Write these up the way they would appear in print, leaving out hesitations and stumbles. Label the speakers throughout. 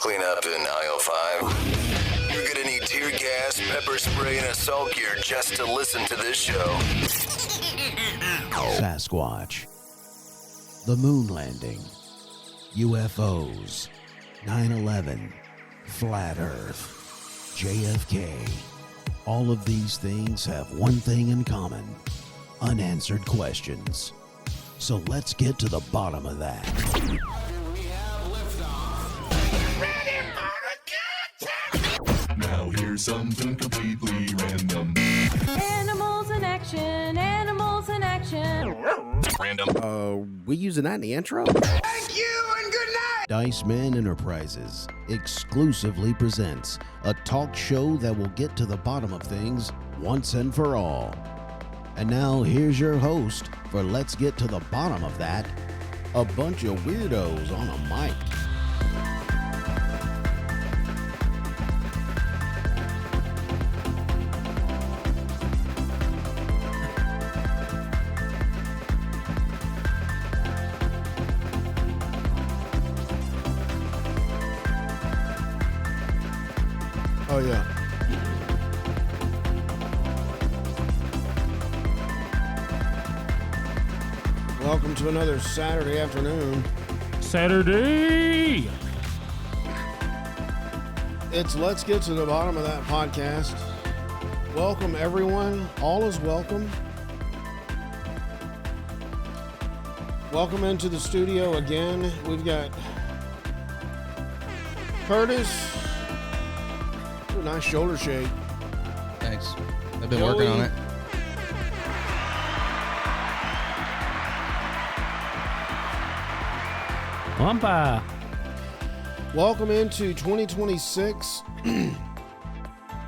Speaker 1: clean up in aisle 5. You're gonna need tear gas, pepper spray, and assault gear just to listen to this show.
Speaker 2: Sasquatch, the moon landing, UFOs, 9/11, flat earth, JFK. All of these things have one thing in common: unanswered questions. So let's get to the bottom of that.
Speaker 3: Now here's something completely random.
Speaker 4: Animals in action, animals in action.
Speaker 3: Random.
Speaker 5: We using that in the intro?
Speaker 3: Thank you and good night.
Speaker 2: Dice Man Enterprises exclusively presents a talk show that will get to the bottom of things once and for all. And now here's your host for Let's Get to the Bottom of That, a bunch of weirdos on a mic.
Speaker 5: Oh, yeah. Welcome to another Saturday afternoon.
Speaker 6: Saturday!
Speaker 5: It's Let's Get to the Bottom of That podcast. Welcome, everyone. All is welcome. Welcome into the studio again. We've got Curtis. Ooh, nice shoulder shake.
Speaker 7: Thanks. I've been working on it.
Speaker 6: Wampa!
Speaker 5: Welcome into 2026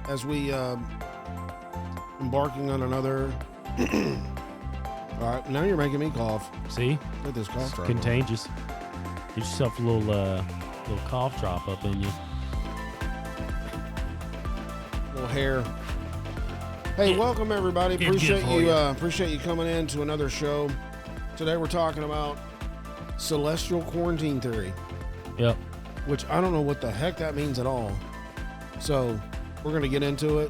Speaker 5: as we embarking on another. All right, now you're making me cough.
Speaker 6: See?
Speaker 5: Look at this cough drop.
Speaker 6: Contagious. Get yourself a little cough drop up in you.
Speaker 5: Little hair. Hey, welcome everybody. Appreciate you coming in to another show. Today we're talking about celestial quarantine theory.
Speaker 6: Yep.
Speaker 5: Which I don't know what the heck that means at all. So we're going to get into it.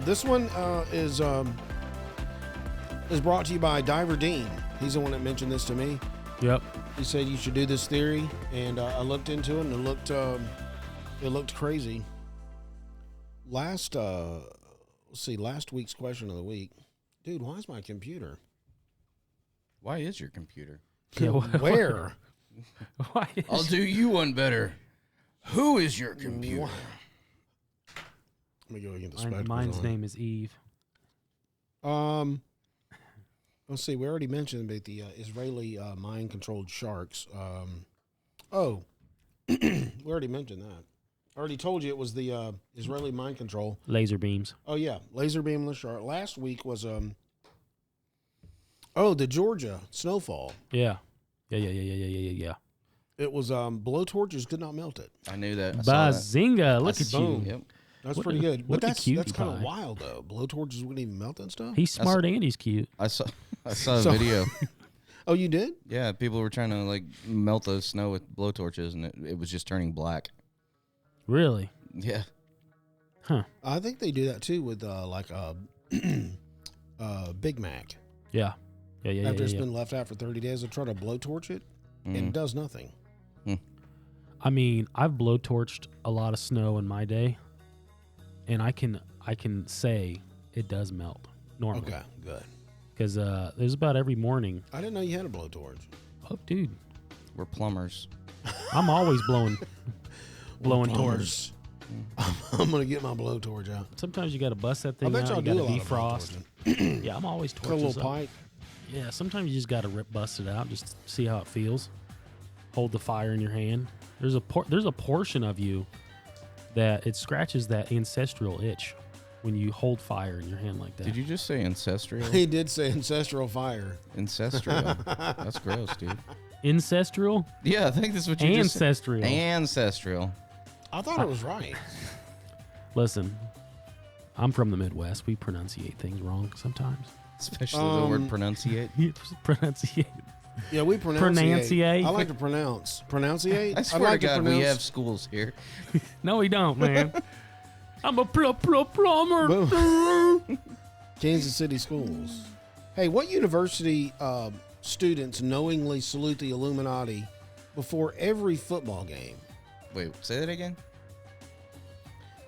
Speaker 5: This one is brought to you by Diver Dean. He's the one that mentioned this to me.
Speaker 6: Yep.
Speaker 5: He said you should do this theory, and I looked into it, and it looked crazy. Last week's question of the week, dude. Why is my computer?
Speaker 7: Why is your computer?
Speaker 6: Yeah,
Speaker 5: Where?
Speaker 6: Why is
Speaker 7: I'll do you one better. Who is your computer?
Speaker 5: Let me go and get the spectacles
Speaker 6: Mine's
Speaker 5: on.
Speaker 6: name is Eve.
Speaker 5: Let's see. We already mentioned about the Israeli mind-controlled sharks. We already mentioned that. I already told you it was the Israeli mind control.
Speaker 6: Laser beams.
Speaker 5: Oh yeah, laser beamless shark. Last week was the Georgia snowfall.
Speaker 6: Yeah. Yeah.
Speaker 5: It was blowtorches could not melt it.
Speaker 7: I knew that. I saw that.
Speaker 6: Bazinga! Look at
Speaker 5: Boom.
Speaker 6: you.
Speaker 7: Yep.
Speaker 5: That's
Speaker 6: What
Speaker 5: pretty
Speaker 6: a-
Speaker 5: good.
Speaker 6: what
Speaker 5: But
Speaker 6: a cutie
Speaker 5: that's kind of
Speaker 6: pie.
Speaker 5: wild though. Blowtorches wouldn't even melt that stuff.
Speaker 6: He's smart and he's cute.
Speaker 7: I saw a
Speaker 5: So-
Speaker 7: video.
Speaker 5: Oh, you did?
Speaker 7: Yeah, people were trying to like melt the snow with blowtorches, and it was just turning black.
Speaker 6: Really?
Speaker 7: Yeah.
Speaker 5: I think they do that too with Big Mac.
Speaker 6: Yeah. Yeah.
Speaker 5: After it's been left out for 30 days, they'll try to blowtorch it. And it does nothing.
Speaker 6: I mean, I've blowtorched a lot of snow in my day, and I can say it does melt normally.
Speaker 5: Okay, good.
Speaker 6: Because there's about every morning.
Speaker 5: I didn't know you had a blowtorch.
Speaker 6: Oh, dude,
Speaker 7: We're plumbers.
Speaker 6: I'm always blowing torch.
Speaker 5: Plumbers. I'm gonna get my blowtorch out.
Speaker 6: Sometimes you got to bust that thing
Speaker 5: I bet
Speaker 6: out.
Speaker 5: y'all
Speaker 6: You
Speaker 5: do
Speaker 6: got
Speaker 5: a
Speaker 6: to
Speaker 5: lot of
Speaker 6: defrost.
Speaker 5: blowtorching.
Speaker 6: Yeah, I'm always
Speaker 5: Got a
Speaker 6: torching
Speaker 5: little pipe.
Speaker 6: Yeah, sometimes you just got to bust it out, just see how it feels. Hold the fire in your hand. There's a portion of you that it scratches that ancestral itch when you hold fire in your hand like that.
Speaker 7: Did you just say ancestral?
Speaker 5: He did say ancestral fire.
Speaker 7: Ancestral. That's gross, dude.
Speaker 6: Ancestral?
Speaker 7: Yeah, I think that's what you just said.
Speaker 6: Ancestral.
Speaker 7: Ancestral.
Speaker 5: I thought it was right.
Speaker 6: Listen, I'm from the Midwest. We pronunciate things wrong sometimes.
Speaker 7: Especially the word pronunciate.
Speaker 6: Pronunciate.
Speaker 5: Yeah, we pronunciate.
Speaker 6: Pronunciate.
Speaker 5: I like to pronounce. Pronunciate?
Speaker 7: I
Speaker 5: I'd
Speaker 7: swear
Speaker 5: like
Speaker 7: to God, we
Speaker 5: pronounce-
Speaker 7: have schools here.
Speaker 6: No, we don't, man. I'm a plumber.
Speaker 5: Boom. Kansas City schools. Hey, what university students knowingly salute the Illuminati before every football game?
Speaker 7: Wait, say that again?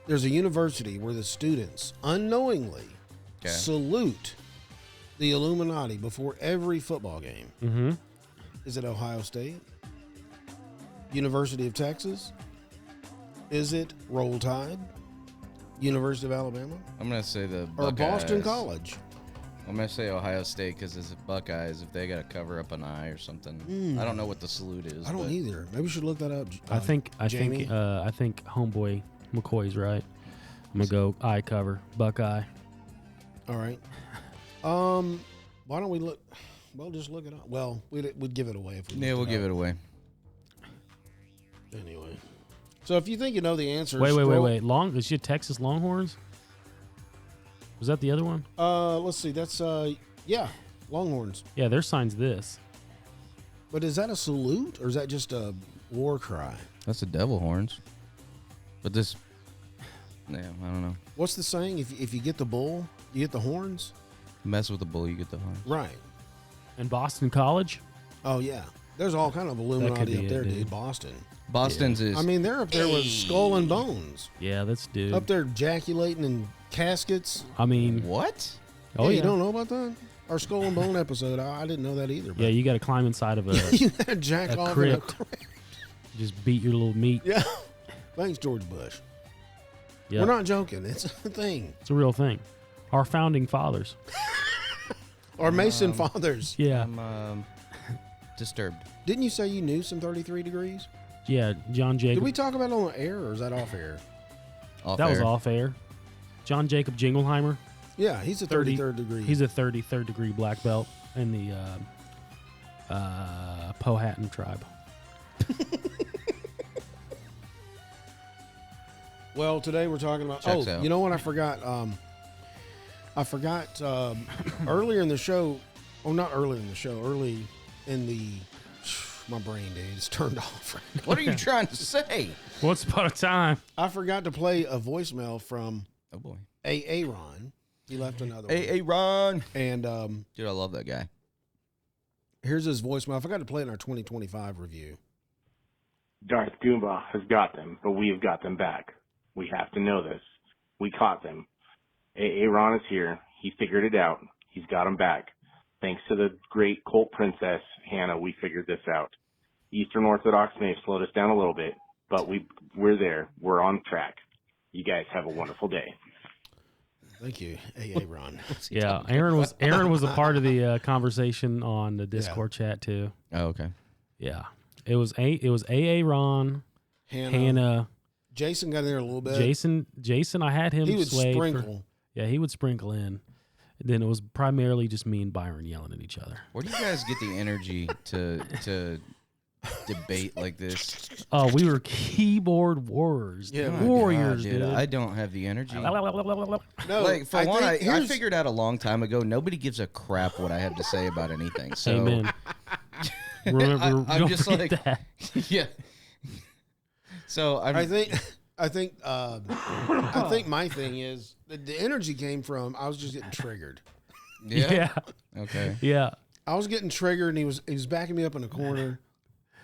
Speaker 5: There's a university where the students unknowingly salute the Illuminati before every football game.
Speaker 6: Mm-hmm.
Speaker 5: Is it Ohio State? University of Texas? Is it Roll Tide? University of Alabama?
Speaker 7: I'm going to say the
Speaker 5: Or
Speaker 7: Buckeyes.
Speaker 5: Boston College?
Speaker 7: I'm going to say Ohio State because it's Buckeyes if they got to cover up an eye or something. I don't know what the salute is.
Speaker 5: I don't either. Maybe we should look that up.
Speaker 6: I think
Speaker 5: Jamie?
Speaker 6: homeboy McCoy's right. I'm gonna go eye cover Buckeye.
Speaker 5: All right. Why don't we look? Well, just look it up. Well, we'd give it away if we.
Speaker 7: Yeah, we'll give it away.
Speaker 5: Anyway, so if you think you know the answer,
Speaker 6: Wait. Is she Texas Longhorns? Was that the other one?
Speaker 5: Let's see. That's Longhorns.
Speaker 6: Yeah, their sign's this.
Speaker 5: But is that a salute or is that just a war cry?
Speaker 7: That's the devil horns. But this, yeah, I don't know.
Speaker 5: What's the saying? If you get the bull, you get the horns.
Speaker 7: Mess with the bull, you get the horns.
Speaker 5: Right.
Speaker 6: And Boston College?
Speaker 5: Oh yeah. There's all kind of Illuminati up there, dude. Boston.
Speaker 7: Boston's is.
Speaker 5: I mean, they're up there with Skull and Bones.
Speaker 6: Yeah, that's dude.
Speaker 5: Up there ejaculating in caskets.
Speaker 6: I mean,
Speaker 7: what?
Speaker 6: Oh
Speaker 5: You don't know about that? Our Skull and Bone episode. I didn't know that either. But
Speaker 6: Yeah, you got to climb inside of a
Speaker 5: you gotta jack
Speaker 6: a
Speaker 5: off
Speaker 6: crypt.
Speaker 5: in a crypt.
Speaker 6: just beat your little meat.
Speaker 5: Yeah. Thanks, George Bush.
Speaker 6: Yeah,
Speaker 5: We're not joking. It's a thing.
Speaker 6: it's a real thing. Our founding fathers.
Speaker 5: Or Mason fathers.
Speaker 6: Yeah,
Speaker 7: I'm disturbed.
Speaker 5: Didn't you say you knew some 33 degrees?
Speaker 6: yeah. John Jacob.
Speaker 5: Did we talk about it on air or is that off air?
Speaker 6: that was off air. John Jacob Jingleheimer.
Speaker 5: Yeah, he's a
Speaker 6: 30
Speaker 5: 33rd degree.
Speaker 6: He's a 33rd degree black belt in the Powhatan tribe.
Speaker 5: Well, today we're talking about.
Speaker 7: Checks out.
Speaker 5: You know what? I forgot. Earlier in the show. Oh, not earlier in the show. Early in the. My brain, dude, is turned off. Right now.
Speaker 7: What are you trying to say?
Speaker 6: Once upon a time.
Speaker 5: I forgot to play a voicemail from
Speaker 7: Oh boy.
Speaker 5: Aaron. He left another one.
Speaker 7: Hey, Ron.
Speaker 5: And
Speaker 7: Dude, I love that guy.
Speaker 5: here's his voicemail. I forgot to play it in our 2025 review.
Speaker 8: Darth Goomba has got them, but we have got them back. We have to know this. We caught them. Aaron is here. He figured it out. He's got them back. Thanks to the great cult princess, Hannah, we figured this out. Eastern Orthodox may have slowed us down a little bit, but we're there. We're on track. You guys have a wonderful day.
Speaker 5: Thank you, Aaron.
Speaker 6: Yeah, Aaron was a part of the conversation on the Discord chat too.
Speaker 7: Oh, okay.
Speaker 6: Yeah, it was Aaron, Hannah,
Speaker 5: Jason got in there a little bit.
Speaker 6: Jason. I had him.
Speaker 5: He would
Speaker 6: sway
Speaker 5: sprinkle.
Speaker 6: He would sprinkle in. Then it was primarily just me and Byron yelling at each other.
Speaker 7: Where do you guys get the energy to debate like this?
Speaker 6: Oh, we were keyboard warriors.
Speaker 5: Yeah,
Speaker 6: dude.
Speaker 5: my
Speaker 6: warriors,
Speaker 7: God,
Speaker 6: dude.
Speaker 7: I don't have the energy.
Speaker 5: No,
Speaker 7: Like for one,
Speaker 5: think
Speaker 7: I
Speaker 5: here's-
Speaker 7: figured out a long time ago. Nobody gives a crap what I have to say about anything. So
Speaker 6: Amen. Remember,
Speaker 7: I'm
Speaker 6: don't
Speaker 7: just
Speaker 6: forget
Speaker 7: like,
Speaker 6: that.
Speaker 7: yeah. So
Speaker 5: I think my thing is the energy came from I was just getting triggered.
Speaker 6: Yeah.
Speaker 7: Okay.
Speaker 6: Yeah.
Speaker 5: I was getting triggered, and he was backing me up in a corner,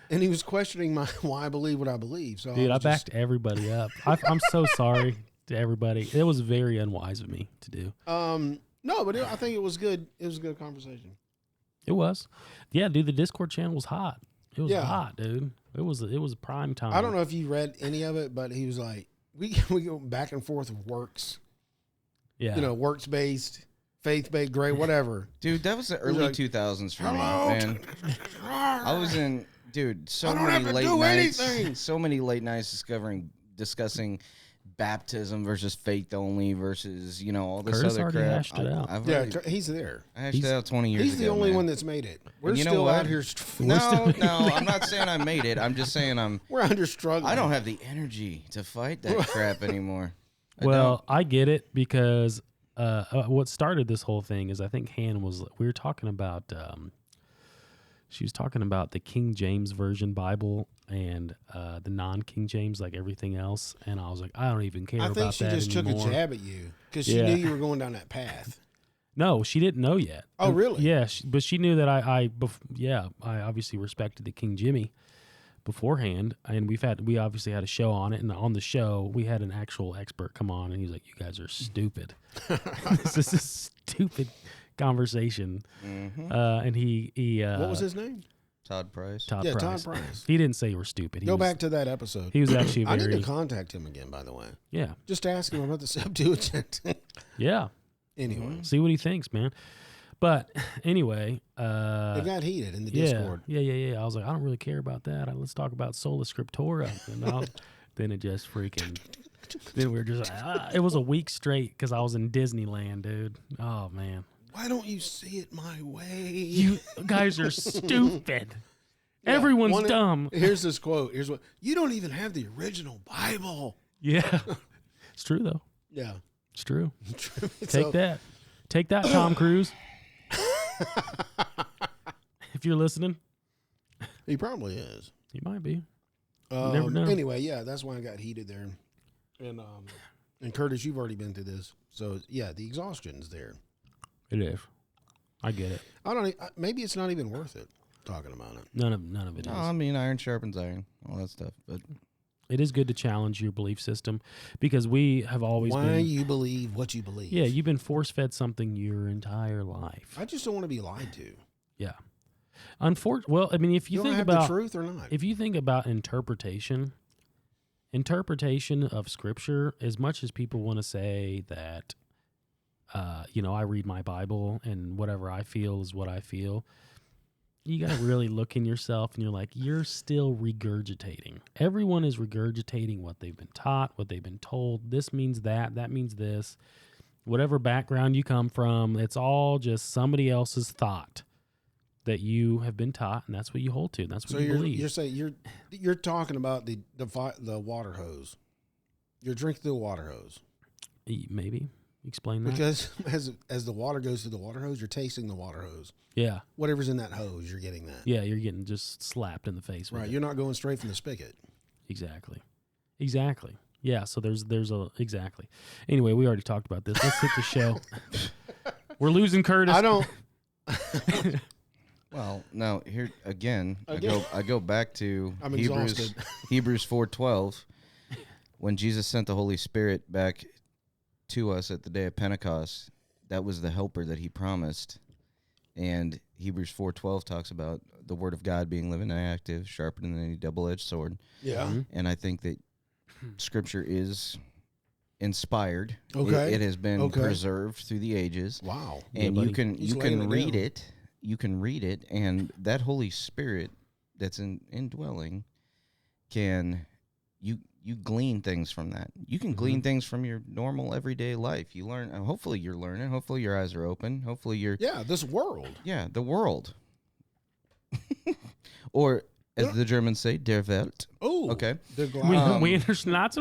Speaker 5: and he was questioning why I believe what I believe. So
Speaker 6: Dude, I
Speaker 5: was
Speaker 6: backed everybody up. I'm so sorry to everybody. It was very unwise of me to do.
Speaker 5: No, but I think it was good. It was a good conversation.
Speaker 6: It was. Yeah, dude, the Discord channel was hot. It was
Speaker 5: Yeah.
Speaker 6: hot, dude. It was prime time.
Speaker 5: I don't know if you read any of it, but he was like, we go back and forth with works.
Speaker 6: Yeah.
Speaker 5: Works based, faith based, gray, whatever.
Speaker 7: Dude, that was the early
Speaker 5: like,
Speaker 7: 2000s for me,
Speaker 5: "Hello,
Speaker 7: man. I was in, dude, so
Speaker 5: I don't
Speaker 7: many
Speaker 5: have to
Speaker 7: late
Speaker 5: do
Speaker 7: nights.
Speaker 5: anything.
Speaker 7: So many late nights discussing baptism versus faith only versus, all this
Speaker 6: Curtis
Speaker 7: other
Speaker 6: already
Speaker 7: crap.
Speaker 6: hashed it out.
Speaker 7: I've
Speaker 5: Yeah,
Speaker 7: already-
Speaker 5: he's there.
Speaker 7: I hashed it out 20 years
Speaker 5: He's
Speaker 7: ago.
Speaker 5: the only
Speaker 7: man.
Speaker 5: one that's made it. We're
Speaker 7: And you know
Speaker 5: still
Speaker 7: what?
Speaker 5: out here.
Speaker 7: No, I'm not saying I made it. I'm just saying
Speaker 5: We're under struggling.
Speaker 7: I don't have the energy to fight that crap anymore.
Speaker 6: I get it because what started this whole thing is I think Han we were talking about She was talking about the King James Version Bible and the non-King James, like everything else. And I was like, I don't even care about that
Speaker 5: I think she just
Speaker 6: anymore.
Speaker 5: took a jab at you because she knew you were going down that path.
Speaker 6: No, she didn't know yet.
Speaker 5: Oh, really?
Speaker 6: Yeah, but she knew that I obviously respected the King Jimmy beforehand, and we obviously had a show on it, and on the show we had an actual expert come on, and he's like, "You guys are stupid. This is a stupid conversation."
Speaker 7: Mm-hmm.
Speaker 6: And he
Speaker 5: what was his name?
Speaker 7: Todd Price.
Speaker 6: Todd
Speaker 5: Yeah,
Speaker 6: Price.
Speaker 5: Todd Price.
Speaker 6: He didn't say you were stupid.
Speaker 5: Go back to that episode.
Speaker 6: He was actually
Speaker 5: I
Speaker 6: very.
Speaker 5: need to contact him again, by the way.
Speaker 6: Yeah.
Speaker 5: Just to ask him about the Septuagint.
Speaker 6: Yeah.
Speaker 5: Anyway,
Speaker 6: See what he thinks, man. But anyway,
Speaker 5: it got heated in the
Speaker 6: yeah,
Speaker 5: Discord.
Speaker 6: Yeah. I was like, I don't really care about that. Let's talk about sola scriptura. And then it just freaking. Then we were just like, it was a week straight because I was in Disneyland, dude. Oh man.
Speaker 5: Why don't you see it my way?
Speaker 6: You guys are stupid.
Speaker 5: Yeah,
Speaker 6: Everyone's dumb.
Speaker 5: Here's this quote. Here's what you don't even have the original Bible.
Speaker 6: Yeah. It's true though.
Speaker 5: Yeah.
Speaker 6: It's true.
Speaker 5: So-
Speaker 6: Take that, Tom Cruise. If you're listening,
Speaker 5: He probably is.
Speaker 6: you might be. You never know.
Speaker 5: Anyway, yeah, that's why I got heated there. And Curtis, you've already been through this. So, yeah, the exhaustion's there.
Speaker 6: It is. I get it.
Speaker 5: Maybe it's not even worth it talking about it.
Speaker 6: None of it is.
Speaker 7: No, I mean, iron sharpens iron, all that stuff. But
Speaker 6: It is good to challenge your belief system because we have always
Speaker 5: Why
Speaker 6: been.
Speaker 5: you believe what you believe.
Speaker 6: Yeah, you've been force fed something your entire life.
Speaker 5: I just don't want to be lied to.
Speaker 6: Yeah. Well, I mean, if you
Speaker 5: don't
Speaker 6: think
Speaker 5: have
Speaker 6: about
Speaker 5: the truth or not.
Speaker 6: if you think about interpretation of scripture, as much as people want to say that, I read my Bible and whatever I feel is what I feel, you got to really look in yourself and you're like, you're still regurgitating. Everyone is regurgitating what they've been taught, what they've been told. This means that means this. Whatever background you come from, it's all just somebody else's thought that you have been taught, and that's what you hold to. And that's what you believe.
Speaker 5: You're saying you're talking about the water hose. You're drinking the water hose.
Speaker 6: Maybe explain that.
Speaker 5: Because as the water goes through the water hose, you're tasting the water hose.
Speaker 6: Yeah.
Speaker 5: Whatever's in that hose, you're getting that.
Speaker 6: Yeah, you're getting just slapped in the face with
Speaker 5: Right.
Speaker 6: it.
Speaker 5: You're not going straight from the spigot.
Speaker 6: Exactly. Yeah, so there's exactly. Anyway, we already talked about this. Let's hit the show. We're losing Curtis.
Speaker 5: I don't.
Speaker 7: well, now here again. I go back to
Speaker 5: I'm
Speaker 7: Hebrews
Speaker 5: exhausted.
Speaker 7: Hebrews 4:12, when Jesus sent the Holy Spirit back to us at the day of Pentecost. That was the helper that he promised. And Hebrews 4:12 talks about the word of God being living and active, sharper than any double-edged sword.
Speaker 5: Yeah.
Speaker 7: And I think that Scripture is inspired.
Speaker 5: Okay.
Speaker 7: It has been preserved through the ages.
Speaker 5: Wow.
Speaker 7: And
Speaker 6: Yeah,
Speaker 7: you can read
Speaker 5: down.
Speaker 7: it. You can read it, and that Holy Spirit that's indwelling you glean things from that. You can glean things from your normal everyday life. You learn. Hopefully, you're learning. Hopefully, your eyes are open. Hopefully, you're
Speaker 5: this world.
Speaker 7: Yeah, the world. Or as the Germans say, der Welt.
Speaker 5: Oh,
Speaker 7: okay.
Speaker 6: We understand.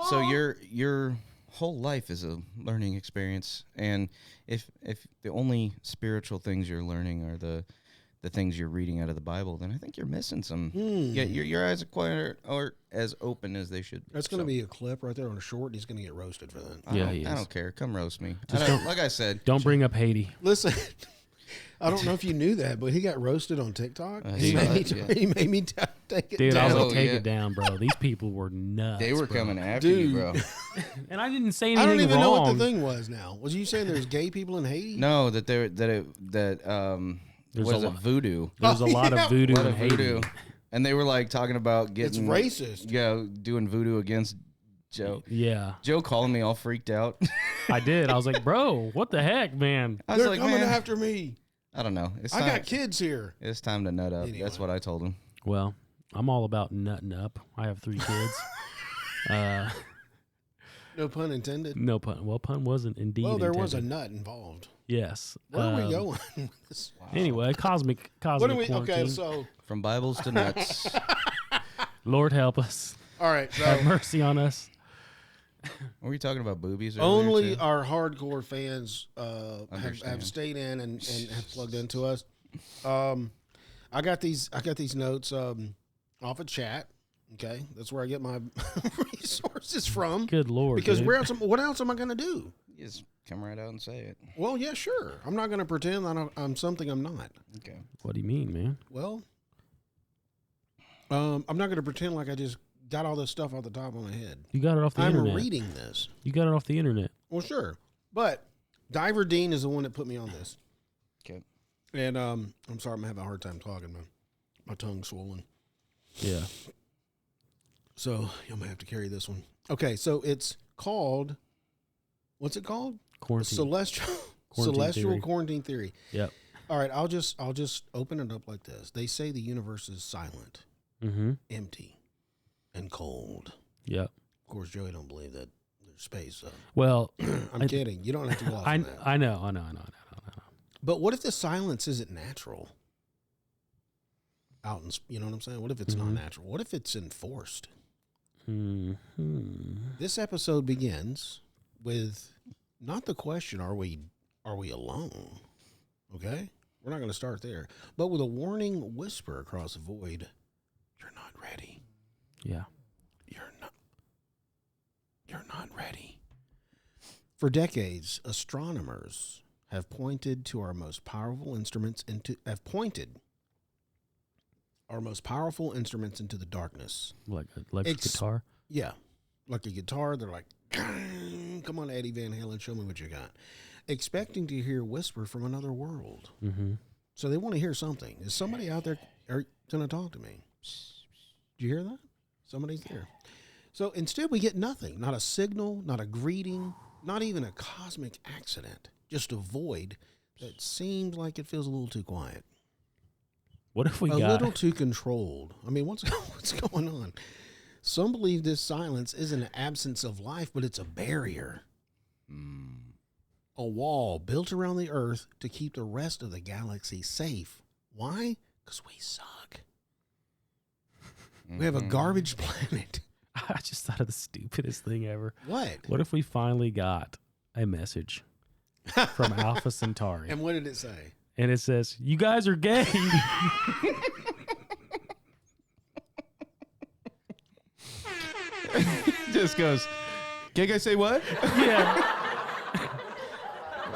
Speaker 7: So your whole life is a learning experience, and if the only spiritual things you're learning are the things you're reading out of the Bible, then I think you're missing some. Yeah, your eyes are as open as they should be.
Speaker 5: That's going to be a clip right there on a short. And he's going to get roasted for that.
Speaker 7: I don't care. Come roast me. Like I said,
Speaker 6: Don't bring up Haiti.
Speaker 5: Listen, I don't know if you knew that, but he got roasted on TikTok. He made me take it
Speaker 6: Dude,
Speaker 5: down.
Speaker 6: I was like, take it down, bro. These people were nuts.
Speaker 7: they were
Speaker 6: bro.
Speaker 7: coming after you, bro.
Speaker 6: And I didn't say anything
Speaker 5: I don't even
Speaker 6: wrong.
Speaker 5: know what the thing was now. Was you saying there's gay people in Haiti?
Speaker 7: No, there's
Speaker 6: There's a lot-
Speaker 7: voodoo.
Speaker 6: There's a lot of voodoo in Haiti.
Speaker 7: And they were like talking about getting
Speaker 5: It's racist.
Speaker 7: Yeah, doing voodoo against Joe.
Speaker 6: Yeah,
Speaker 7: Joe called me all freaked out.
Speaker 6: I did. I was like, bro, what the heck, man?
Speaker 7: I was
Speaker 5: They're
Speaker 7: like,
Speaker 5: coming
Speaker 7: man,
Speaker 5: after me.
Speaker 7: I don't know.
Speaker 5: I got kids here.
Speaker 7: It's time to nut up.
Speaker 5: Anyway.
Speaker 7: That's what I told him.
Speaker 6: Well, I'm all about nutting up. I have 3 kids.
Speaker 5: No pun intended.
Speaker 6: No pun. Well, pun wasn't indeed.
Speaker 5: Well, there was a
Speaker 6: intended.
Speaker 5: nut involved.
Speaker 6: Yes.
Speaker 5: Where are we going? with this?
Speaker 6: Anyway, cosmic
Speaker 5: What are we?
Speaker 6: quarantine.
Speaker 5: Okay, so
Speaker 7: From Bibles to nuts.
Speaker 6: Lord help us.
Speaker 5: all right,
Speaker 6: Have
Speaker 5: so
Speaker 6: mercy on us.
Speaker 7: Are we talking about boobies?
Speaker 5: Only
Speaker 7: too?
Speaker 5: our hardcore fans have
Speaker 7: Understand.
Speaker 5: stayed in and have plugged into us. I got these notes off of chat. Okay, that's where I get my resources from.
Speaker 6: Good Lord.
Speaker 5: Because
Speaker 6: dude.
Speaker 5: what else am I going to do?
Speaker 7: You just come right out and say it.
Speaker 5: Well, yeah, sure. I'm not going to pretend I'm something I'm not.
Speaker 7: Okay.
Speaker 6: What do you mean, man?
Speaker 5: Well, I'm not going to pretend like I just got all this stuff off the top of my head.
Speaker 6: You got it off the
Speaker 5: I'm
Speaker 6: internet.
Speaker 5: reading this.
Speaker 6: You got it off the internet.
Speaker 5: Well, sure. But Diver Dean is the one that put me on this.
Speaker 7: Okay.
Speaker 5: And I'm sorry, I'm having a hard time talking. My tongue's swollen.
Speaker 6: Yeah.
Speaker 5: So I'm going to have to carry this one. Okay, so it's called, what's it called?
Speaker 6: Quarantine.
Speaker 5: Celestial
Speaker 6: theory.
Speaker 5: quarantine theory.
Speaker 6: Yep.
Speaker 5: All right, I'll just open it up like this. They say the universe is silent, empty, and cold.
Speaker 6: Yep.
Speaker 5: Of course, Joey don't believe that there's space. So
Speaker 6: Well,
Speaker 5: I'm kidding. You don't have to go off on that.
Speaker 6: I know.
Speaker 5: But what if the silence isn't natural? You know what I'm saying? What if it's not natural? What if it's enforced? This episode begins with not the question, are we alone? Okay? We're not going to start there. But with a warning whisper across the void, you're not ready.
Speaker 6: Yeah.
Speaker 5: You're not ready. For decades, astronomers have pointed our most powerful instruments into the darkness.
Speaker 6: Like a guitar?
Speaker 5: Yeah. Like a guitar, they're like, come on, Eddie Van Halen, show me what you got. Expecting to hear whisper from another world.
Speaker 6: Mm-hmm.
Speaker 5: So they want to hear something. Is somebody out there going to talk to me? Did you hear that? Somebody's there. So instead we get nothing. Not a signal, not a greeting, not even a cosmic accident. Just a void that seems like it feels a little too quiet.
Speaker 6: What if we
Speaker 5: a
Speaker 6: got
Speaker 5: little too controlled? I mean, what's going on? Some believe this silence isn't an absence of life, but it's a barrier. A wall built around the Earth to keep the rest of the galaxy safe. Why? Because we suck. We have a garbage planet.
Speaker 6: I just thought of the stupidest thing ever.
Speaker 5: What?
Speaker 6: What if we finally got a message from Alpha Centauri?
Speaker 5: And what did it say?
Speaker 6: And it says, "You guys are gay."
Speaker 7: Just goes, gay guy say what?
Speaker 6: Yeah.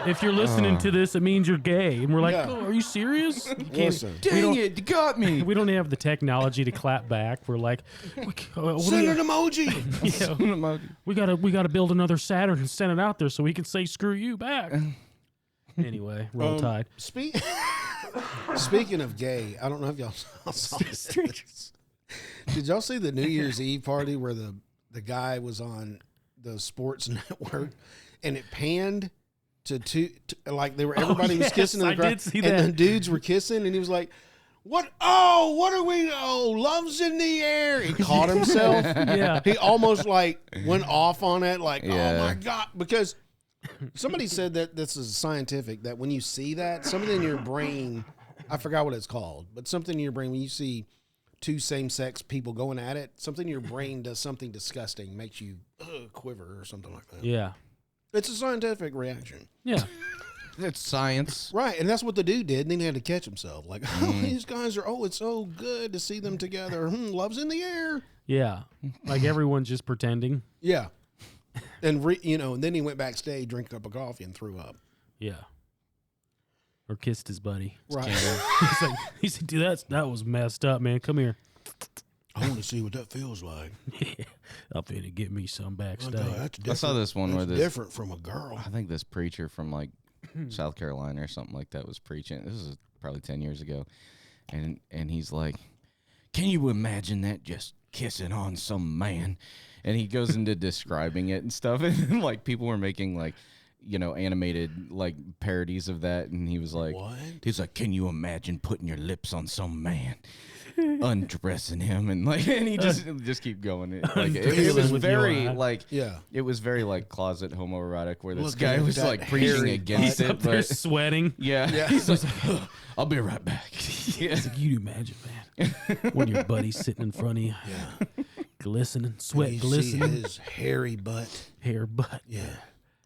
Speaker 6: If you're listening to this, it means you're gay. And we're like,
Speaker 5: Yeah.
Speaker 6: oh, are you serious? You can't,
Speaker 5: Listen.
Speaker 7: Dang it, you got me.
Speaker 6: we don't have the technology to clap back. We're like,
Speaker 5: Send an emoji.
Speaker 6: we gotta build another Saturn and send it out there so we can say screw you back. Anyway, roll tide.
Speaker 5: Speaking of gay, I don't know if y'all saw this. Did y'all see the New Year's Eve party where the guy was on the sports network and it panned to like everybody was kissing in the crowd,
Speaker 6: I did see
Speaker 5: and
Speaker 6: that.
Speaker 5: the dudes were kissing and he was like, what are we, love's in the air. He caught himself.
Speaker 6: Yeah.
Speaker 5: He almost like went off on it like,
Speaker 7: Yeah.
Speaker 5: oh my God, because somebody said that this is scientific, that when you see that, something in your brain, I forgot what it's called, but something in your brain, when you see two same-sex people going at it, something in your brain does something disgusting, makes you quiver or something like that.
Speaker 6: Yeah.
Speaker 5: It's a scientific reaction.
Speaker 6: Yeah.
Speaker 7: That's science.
Speaker 5: Right, and that's what the dude did, and then he had to catch himself. Like, these guys are, it's so good to see them together. Love's in the air.
Speaker 6: Yeah. Like everyone's just pretending.
Speaker 5: Yeah. And, and then he went backstage, drank a cup of coffee, and threw up.
Speaker 6: Yeah. Or kissed his buddy.
Speaker 5: Right.
Speaker 6: He said, dude, that was messed up, man. Come here.
Speaker 5: I want to see what that feels like.
Speaker 6: Yeah. I'm finna get me some backstage.
Speaker 7: I saw this one where this
Speaker 5: different from a girl.
Speaker 7: I think this preacher from like South Carolina or something like that was preaching. This was probably 10 years ago. And he's like, can you imagine that, just kissing on some man? And he goes into describing it and stuff. And like people were making like, animated like parodies of that. And he was like,
Speaker 5: What?
Speaker 7: He's like, can you imagine putting your lips on some man? Undressing him and he just keep going. Like it was
Speaker 6: with
Speaker 7: very
Speaker 6: your eye.
Speaker 7: like
Speaker 5: Yeah.
Speaker 7: it was very like closet homoerotic where this
Speaker 5: Look
Speaker 7: guy
Speaker 5: at
Speaker 7: was
Speaker 5: that
Speaker 7: like preaching
Speaker 5: hairy
Speaker 7: against
Speaker 6: He's
Speaker 7: it,
Speaker 6: up there
Speaker 7: but
Speaker 6: sweating.
Speaker 7: yeah, he's like, I'll be right back. Yeah.
Speaker 6: It's like, you imagine, man, when your buddy's sitting in front of you.
Speaker 5: Yeah.
Speaker 6: glistening, sweat
Speaker 5: You
Speaker 6: glistening,
Speaker 5: see his hairy butt.
Speaker 6: hair butt.
Speaker 5: Yeah.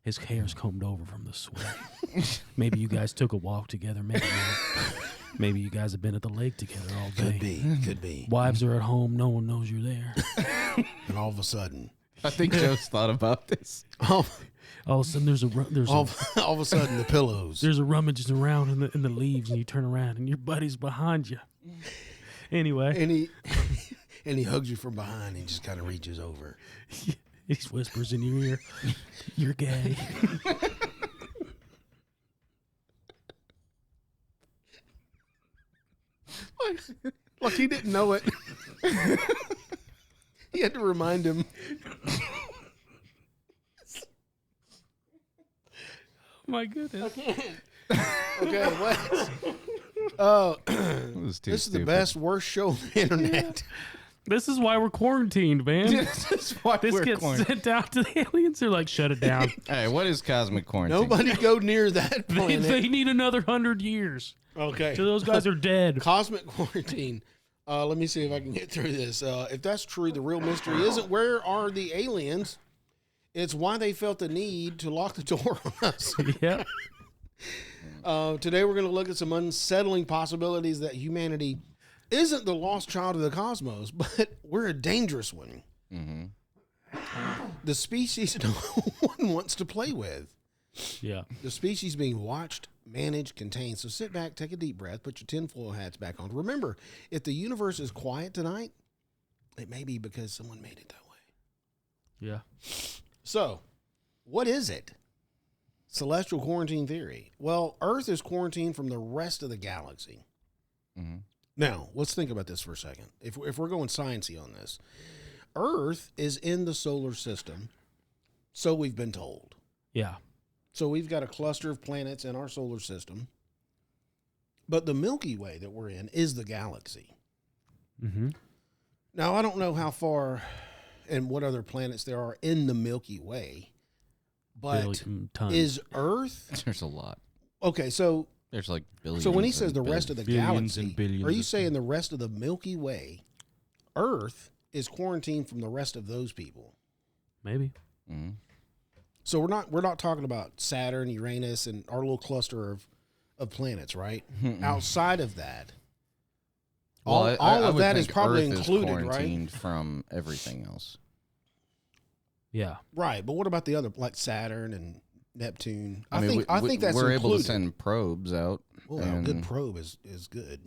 Speaker 6: His hair's combed over from the sweat. Maybe you guys took a walk together. Maybe not. Maybe you guys have been at the lake together all day.
Speaker 5: Could be.
Speaker 6: Wives are at home. No one knows you're there.
Speaker 5: And all of a sudden,
Speaker 7: I think Joe's thought about this.
Speaker 5: all
Speaker 6: All of a sudden,
Speaker 5: of a sudden, the pillows.
Speaker 6: there's a rummaging around in the leaves, and you turn around, and your buddy's behind you. Anyway,
Speaker 5: And he hugs you from behind and just kind of reaches over.
Speaker 6: he whispers in your ear, "You're gay."
Speaker 5: Like he didn't know it. He had to remind him.
Speaker 6: My goodness.
Speaker 5: Okay, what? Oh,
Speaker 7: This
Speaker 5: this is the best, worst show on the internet.
Speaker 6: This is why we're quarantined, man.
Speaker 7: This is why
Speaker 6: This
Speaker 7: we're
Speaker 6: gets
Speaker 7: quarantined.
Speaker 6: sent out to the aliens. They're like, shut it down.
Speaker 7: Hey, what is cosmic quarantine?
Speaker 5: Nobody go near that
Speaker 6: they,
Speaker 5: planet.
Speaker 6: they need another 100 years.
Speaker 5: Okay.
Speaker 6: So those guys are dead.
Speaker 5: Cosmic quarantine. Let me see if I can get through this. If that's true, the real mystery isn't where are the aliens. It's why they felt the need to lock the door on us.
Speaker 6: Yeah.
Speaker 5: Today we're going to look at some unsettling possibilities that humanity isn't the lost child of the cosmos, but we're a dangerous one. The species no one wants to play with.
Speaker 6: Yeah.
Speaker 5: The species being watched, managed, contained. So sit back, take a deep breath, put your tinfoil hats back on. Remember, if the universe is quiet tonight, it may be because someone made it that way.
Speaker 6: Yeah.
Speaker 5: So, what is it? Celestial quarantine theory. Well, Earth is quarantined from the rest of the galaxy. Now, let's think about this for a second. If we're going sciencey on this, Earth is in the solar system, so we've been told.
Speaker 6: Yeah.
Speaker 5: So we've got a cluster of planets in our solar system, but the Milky Way that we're in is the galaxy.
Speaker 6: Mm-hmm.
Speaker 5: Now, I don't know how far and what other planets there are in the Milky Way, but
Speaker 6: Tons.
Speaker 5: is Earth...
Speaker 7: There's a lot.
Speaker 5: Okay, so...
Speaker 7: There's like billions.
Speaker 5: So when he says
Speaker 7: and
Speaker 5: the rest of the
Speaker 6: billions
Speaker 5: galaxy,
Speaker 6: and billions
Speaker 5: are you
Speaker 6: of
Speaker 5: saying the rest of the Milky Way, Earth, is quarantined from the rest of those people?
Speaker 6: Maybe.
Speaker 7: Mm-hmm.
Speaker 5: So we're not talking about Saturn, Uranus, and our little cluster of planets, right? Outside of that, all
Speaker 7: I
Speaker 5: of
Speaker 7: would
Speaker 5: that is
Speaker 7: think
Speaker 5: probably
Speaker 7: Earth
Speaker 5: included,
Speaker 7: is
Speaker 5: right?
Speaker 7: quarantined from everything else.
Speaker 6: Yeah.
Speaker 5: Right, but what about the other, like Saturn and Neptune? I
Speaker 7: mean,
Speaker 5: think that's
Speaker 7: we're
Speaker 5: included.
Speaker 7: able to send probes out.
Speaker 5: Well, a good probe is good.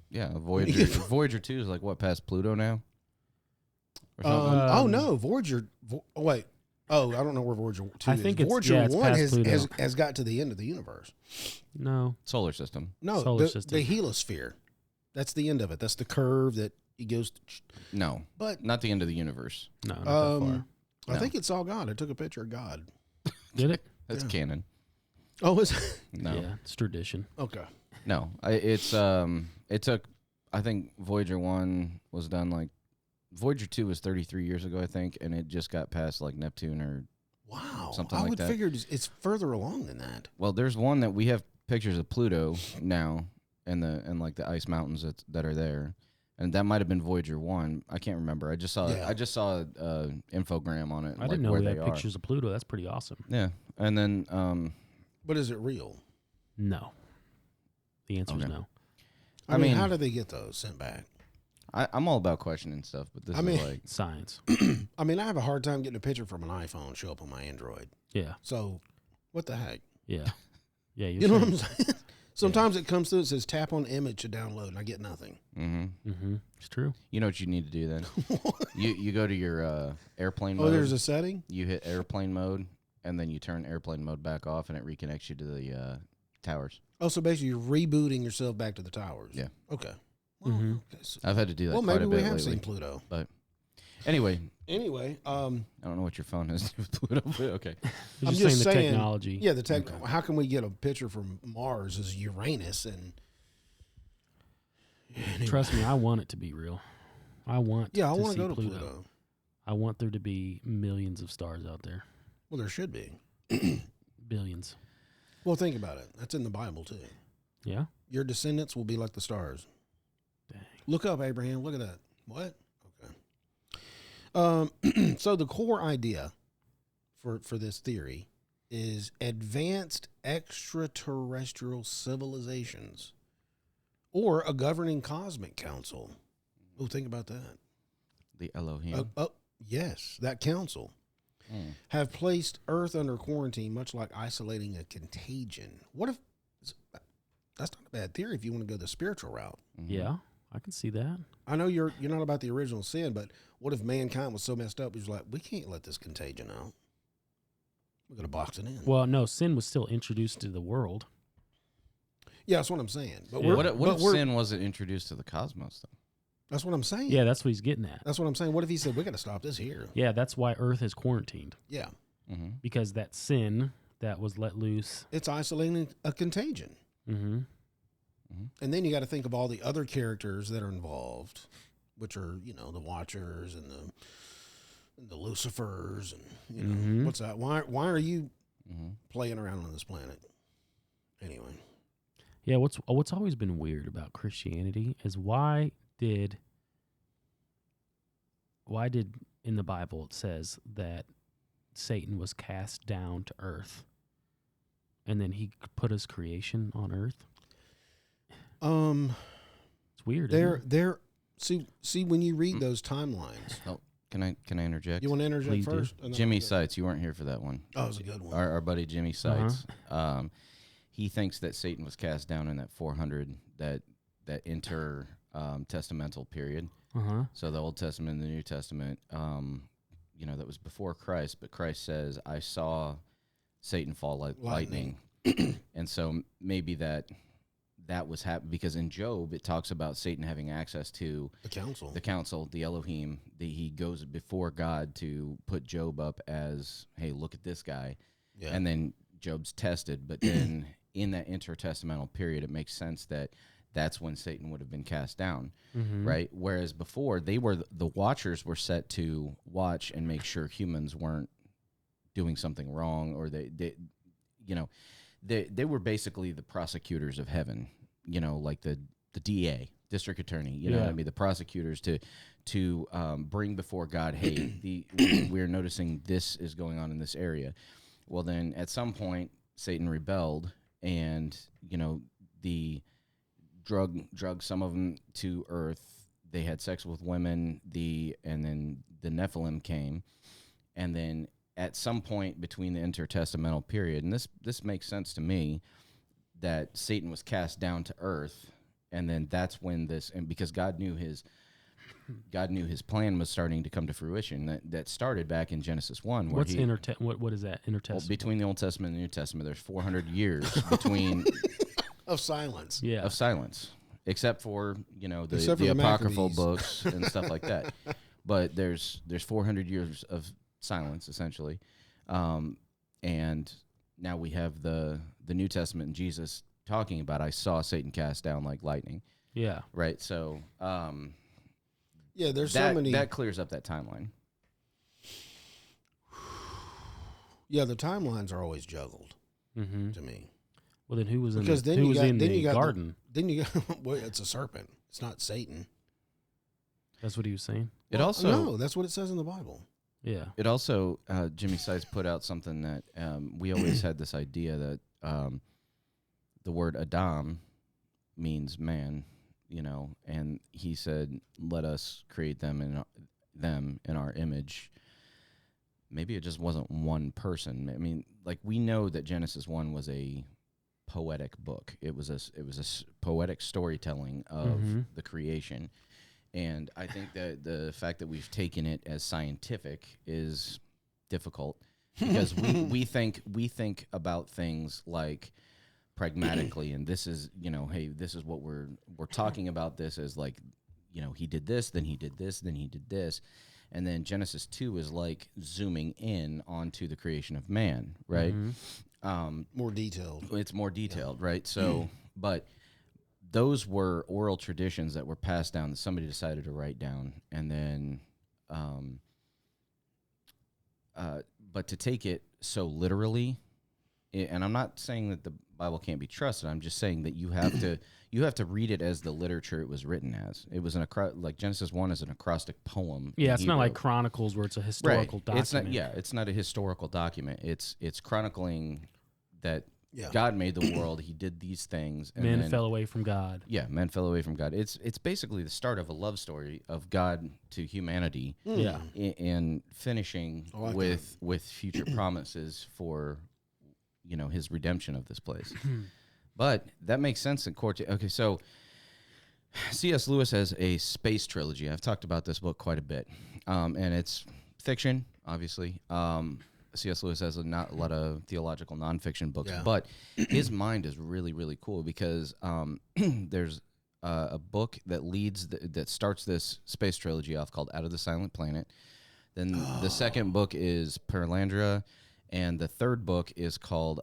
Speaker 7: Yeah, Voyager. Voyager 2 is like what, past Pluto now? Or something?
Speaker 5: Oh no, Voyager. Wait. Oh, I don't know where Voyager 2
Speaker 6: I
Speaker 5: is.
Speaker 6: think it's-
Speaker 5: Voyager
Speaker 6: yeah, it's
Speaker 5: 1
Speaker 6: past Pluto.
Speaker 5: has got to the end of the universe.
Speaker 6: No.
Speaker 7: Solar system.
Speaker 5: No,
Speaker 6: Solar
Speaker 5: the
Speaker 6: system.
Speaker 5: heliosphere. That's the end of it. That's the curve that it goes.
Speaker 7: No,
Speaker 5: But
Speaker 7: not the end of the universe.
Speaker 6: No, not that far.
Speaker 5: I
Speaker 7: No.
Speaker 5: think it's all God. I took a picture of God.
Speaker 6: Did it?
Speaker 7: That's canon.
Speaker 5: Oh, is it?
Speaker 7: No,
Speaker 6: Yeah, it's tradition.
Speaker 5: Okay.
Speaker 7: no. It took. I think Voyager 1 was done like. Voyager 2 was 33 years ago, I think, and it just got past like Neptune or.
Speaker 5: Wow.
Speaker 7: Something
Speaker 5: I
Speaker 7: like
Speaker 5: would
Speaker 7: that.
Speaker 5: figure it's further along than that.
Speaker 7: Well, there's one that we have pictures of Pluto now, and like the ice mountains that are there, and that might have been Voyager 1. I can't remember. I just saw
Speaker 5: Yeah.
Speaker 7: infogram on it.
Speaker 6: I
Speaker 7: like
Speaker 6: didn't know
Speaker 7: where
Speaker 6: we
Speaker 7: they
Speaker 6: had
Speaker 7: are.
Speaker 6: pictures of Pluto. That's pretty awesome.
Speaker 7: Yeah, and then
Speaker 5: But is it real?
Speaker 6: No. The answer is
Speaker 7: Okay.
Speaker 6: no.
Speaker 5: I
Speaker 7: I
Speaker 5: mean,
Speaker 7: mean-
Speaker 5: how do they get those sent back?
Speaker 7: I'm all about questioning stuff, but this
Speaker 5: I mean-
Speaker 7: is like
Speaker 6: Science.
Speaker 5: I mean, I have a hard time getting a picture from an iPhone show up on my Android.
Speaker 6: Yeah.
Speaker 5: So, what the heck?
Speaker 6: Yeah. Yeah.
Speaker 5: You know what I'm saying? Sometimes it comes through, it says tap on image to download, and I get nothing.
Speaker 6: Mm-hmm. It's true.
Speaker 7: you know what you need to do then. you go to your airplane
Speaker 5: Oh,
Speaker 7: mode.
Speaker 5: there's a setting?
Speaker 7: You hit airplane mode, and then you turn airplane mode back off, and it reconnects you to the towers.
Speaker 5: Oh, so basically you're rebooting yourself back to the towers.
Speaker 7: Yeah.
Speaker 5: Okay. Well,
Speaker 6: Mhm.
Speaker 5: okay, so-
Speaker 7: I've had to do that
Speaker 5: well,
Speaker 7: quite
Speaker 5: maybe
Speaker 7: a
Speaker 5: we
Speaker 7: bit
Speaker 5: have
Speaker 7: lately.
Speaker 5: seen Pluto.
Speaker 7: But anyway,
Speaker 5: Anyway,
Speaker 7: I don't know what your phone has to do with Pluto, but okay.
Speaker 6: I'm
Speaker 5: I'm
Speaker 6: just
Speaker 5: just
Speaker 6: saying the
Speaker 5: saying-
Speaker 6: technology.
Speaker 5: yeah, the tech. How can we get a picture from Mars as Uranus and?
Speaker 6: Trust me, I want it to be real. I want
Speaker 5: Yeah, I
Speaker 6: to
Speaker 5: want
Speaker 6: see
Speaker 5: to go to
Speaker 6: Pluto.
Speaker 5: Pluto.
Speaker 6: I want there to be millions of stars out there.
Speaker 5: Well, there should be.
Speaker 6: Billions.
Speaker 5: Well, think about it. That's in the Bible too.
Speaker 6: Yeah?
Speaker 5: Your descendants will be like the stars.
Speaker 6: Dang.
Speaker 5: Look up, Abraham. Look at that. What? Okay. So the core idea for this theory is advanced extraterrestrial civilizations or a governing cosmic council. Oh, think about that.
Speaker 7: The Elohim.
Speaker 5: Yes, that council have placed Earth under quarantine, much like isolating a contagion. What if that's not a bad theory if you want to go the spiritual route?
Speaker 6: Yeah, I can see that.
Speaker 5: I know you're not about the original sin, but what if mankind was so messed up? It was like, we can't let this contagion out. We're gonna box it in.
Speaker 6: Well, no, sin was still introduced to the world.
Speaker 5: Yeah, that's what I'm saying. But
Speaker 6: Yeah.
Speaker 7: What if sin wasn't introduced to the cosmos, though?
Speaker 5: That's what I'm saying.
Speaker 6: Yeah, that's what he's getting at.
Speaker 5: That's what I'm saying. What if he said, we got to stop this here?
Speaker 6: Yeah, that's why Earth is quarantined,
Speaker 5: Yeah.
Speaker 6: because that sin that was let loose.
Speaker 5: It's isolating a contagion.
Speaker 6: Mm-hmm.
Speaker 5: And then you got to think of all the other characters that are involved, which are, the Watchers and the Lucifers and, what's that? Why are you playing around on this planet? Anyway.
Speaker 6: Yeah, what's always been weird about Christianity is why did in the Bible it says that Satan was cast down to earth and then he put his creation on earth? It's weird.
Speaker 5: See when you read those timelines.
Speaker 7: Oh, can I interject?
Speaker 5: You want to interject
Speaker 6: Please do.
Speaker 5: first? And then
Speaker 7: Jimmy
Speaker 5: I'll go.
Speaker 7: Sites, you weren't here for that one.
Speaker 5: Oh, it was a good one.
Speaker 7: Our buddy Jimmy Sites. He thinks that Satan was cast down in that 400, that testamental period. So the Old Testament and the New Testament, that was before Christ, but Christ says, I saw Satan fall like lightning. And so maybe that was happening because in Job, it talks about Satan having access to the council, the Elohim. He goes before God to put Job up as, hey, look at this guy. Yeah. And then Job's tested, but then in that intertestamental period, it makes sense that that's when Satan would have been cast down, right? Whereas before, the Watchers were set to watch and make sure humans weren't doing something wrong, or they were basically the prosecutors of heaven, like the DA, district attorney, you know what I mean? The prosecutors to bring before God, hey, we're noticing this is going on in this area. Well, then at some point, Satan rebelled, and the drug some of them to earth. They had sex with women. And then the Nephilim came, and then at some point between the intertestamental period, and this makes sense to me, that Satan was cast down to earth, and then that's when and because God knew his plan was starting to come to fruition. That started back in Genesis 1. Where
Speaker 6: what is that intertestament?
Speaker 7: Well, between the Old Testament and the New Testament, there's 400 years between
Speaker 5: of silence.
Speaker 6: Yeah,
Speaker 7: of silence, except for
Speaker 5: the
Speaker 7: apocryphal
Speaker 5: Maccabees.
Speaker 7: books and stuff like that. But there's 400 years of silence essentially, and now we have the New Testament and Jesus talking about, I saw Satan cast down like lightning.
Speaker 6: Yeah,
Speaker 7: right. So
Speaker 5: there's
Speaker 7: so
Speaker 5: many
Speaker 7: that clears up that timeline.
Speaker 5: Yeah, the timelines are always juggled to me.
Speaker 6: Well, then who was
Speaker 5: because
Speaker 6: in the garden?
Speaker 5: Then you got well, it's a serpent. It's not Satan.
Speaker 6: That's what he was saying.
Speaker 5: No, that's what it says in the Bible.
Speaker 6: Yeah.
Speaker 7: It also, Jimmy Sides put out something that we always had this idea that the word Adam means man, and he said, let us create them in our image. Maybe it just wasn't one person. I mean, like, we know that Genesis 1 was a poetic book. It was a poetic storytelling of the creation. And I think that the fact that we've taken it as scientific is difficult because we think about things like pragmatically, and this is, hey, this is what we're talking about this as, like, he did this, then he did this, then he did this. And then Genesis 2 is like zooming in onto the creation of man, right?
Speaker 5: More detailed.
Speaker 7: It's more detailed, right? So, but those were oral traditions that were passed down that somebody decided to write down, and then, but to take it so literally and I'm not saying that the Bible can't be trusted. I'm just saying that you have to read it as the literature it was written as. It was like Genesis 1 is an acrostic poem.
Speaker 6: Yeah, it's not
Speaker 7: Hebrew.
Speaker 6: like Chronicles where it's a historical document.
Speaker 7: It's not. Yeah, it's not a historical document. It's chronicling that
Speaker 5: Yeah.
Speaker 7: God made the world. He did these things. And
Speaker 6: Men
Speaker 7: then,
Speaker 6: fell away from God.
Speaker 7: Yeah, men fell away from God. It's basically the start of a love story of God to humanity.
Speaker 6: Yeah.
Speaker 7: And finishing
Speaker 5: I like
Speaker 7: with future promises for, his redemption of this place. But that makes sense in court. Okay, so C.S. Lewis has a space trilogy. I've talked about this book quite a bit, and it's fiction, obviously. C.S. Lewis has a lot of theological nonfiction books, but his mind is really, really cool because there's a book that starts this space trilogy off called Out of the Silent Planet. Then the second book is Paralandra, and the third book is called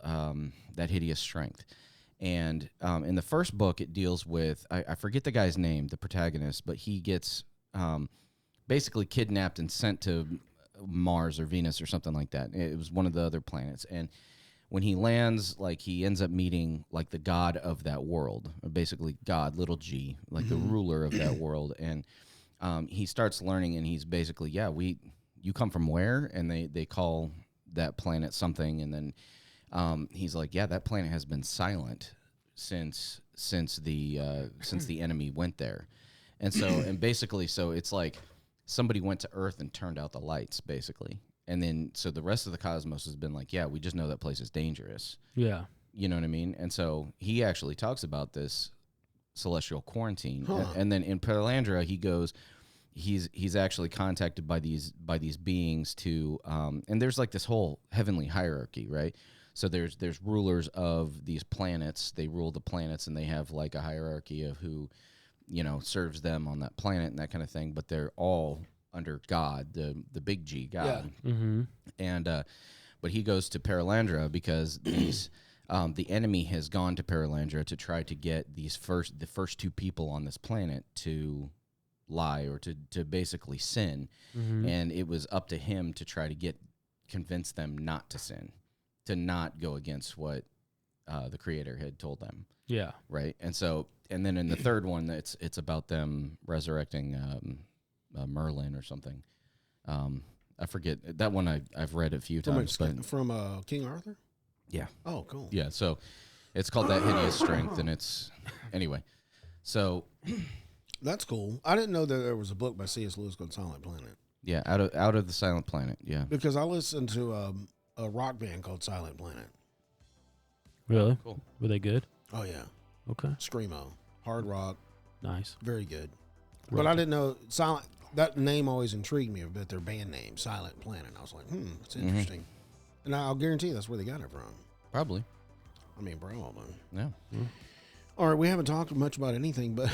Speaker 7: That Hideous Strength. And in the first book, it deals with, I forget the guy's name, the protagonist, but he gets basically kidnapped and sent to Mars or Venus or something like that. It was one of the other planets. And when he lands, like, he ends up meeting, like, the god of that world, or basically God, little g, like the ruler of that world. And he starts learning, and he's basically, you come from where? And they call that planet something. And then he's like, that planet has been silent since the enemy went there. And so, and basically, so it's like somebody went to Earth and turned out the lights, basically. And then, so the rest of the cosmos has been like, we just know that place is dangerous.
Speaker 6: Yeah.
Speaker 7: You know what I mean? And so he actually talks about this celestial quarantine. And then in Paralandra, he goes, he's actually contacted by these beings to, and there's like this whole heavenly hierarchy, right? So there's rulers of these planets. They rule the planets, and they have like a hierarchy of who, serves them on that planet and that kind of thing. But they're all under God, the big G, God.
Speaker 6: Yeah. Mm-hmm.
Speaker 7: And but he goes to Paralandra because these the enemy has gone to Paralandra to try to get the first two people on this planet to lie or to basically sin.
Speaker 6: Mm-hmm.
Speaker 7: And it was up to him to try to convince them not to sin, to not go against what the Creator had told them.
Speaker 6: Yeah.
Speaker 7: Right. And so, and then in the third one, it's about them resurrecting Merlin or something. I forget that one. I've read a few times.
Speaker 5: From King Arthur.
Speaker 7: Yeah.
Speaker 5: Oh, cool.
Speaker 7: Yeah. So it's called That Hideous Strength, and it's anyway. So
Speaker 5: that's cool. I didn't know that there was a book by C.S. Lewis called Silent Planet.
Speaker 7: Yeah, out of the Silent Planet. Yeah.
Speaker 5: Because I listened to a rock band called Silent Planet.
Speaker 6: Really?
Speaker 7: Cool.
Speaker 6: Were they good?
Speaker 5: Oh yeah.
Speaker 6: Okay.
Speaker 5: Screamo, hard rock,
Speaker 6: Nice.
Speaker 5: very good. But I didn't know Silent. That name always intrigued me a bit. Their band name, Silent Planet. I was like, it's interesting. And I'll guarantee that's where they got it from.
Speaker 7: Probably.
Speaker 5: I mean, bro, man.
Speaker 7: Yeah.
Speaker 5: All right, we haven't talked much about anything, but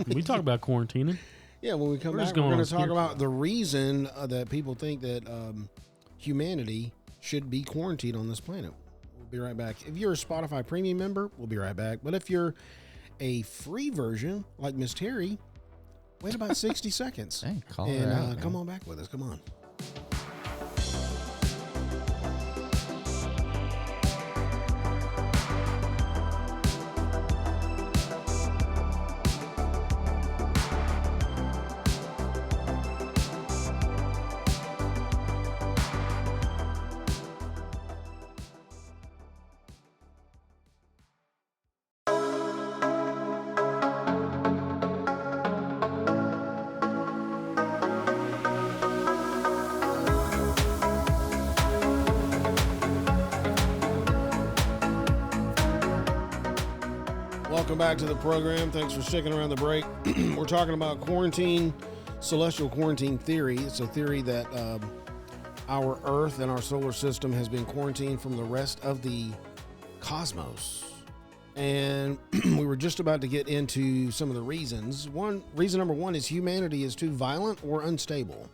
Speaker 6: We talk about quarantining.
Speaker 5: yeah, when we come
Speaker 6: We're
Speaker 5: back,
Speaker 6: just
Speaker 5: we're
Speaker 6: going
Speaker 5: going
Speaker 6: on
Speaker 5: to talk
Speaker 6: spiritual.
Speaker 5: about the reason that people think that humanity should be quarantined on this planet. We'll be right back. If you're a Spotify Premium member, we'll be right back. But if you're a free version, like Miss Terry, wait about 60 seconds.
Speaker 7: Hey, call
Speaker 5: and
Speaker 7: her out.
Speaker 5: come on back with us. Come on. Welcome back to the program. Thanks for sticking around the break. We're talking about quarantine, celestial quarantine theory. It's a theory that our Earth and our solar system has been quarantined from the rest of the cosmos. And we were just about to get into some of the reasons. Reason number one is humanity is too violent or unstable.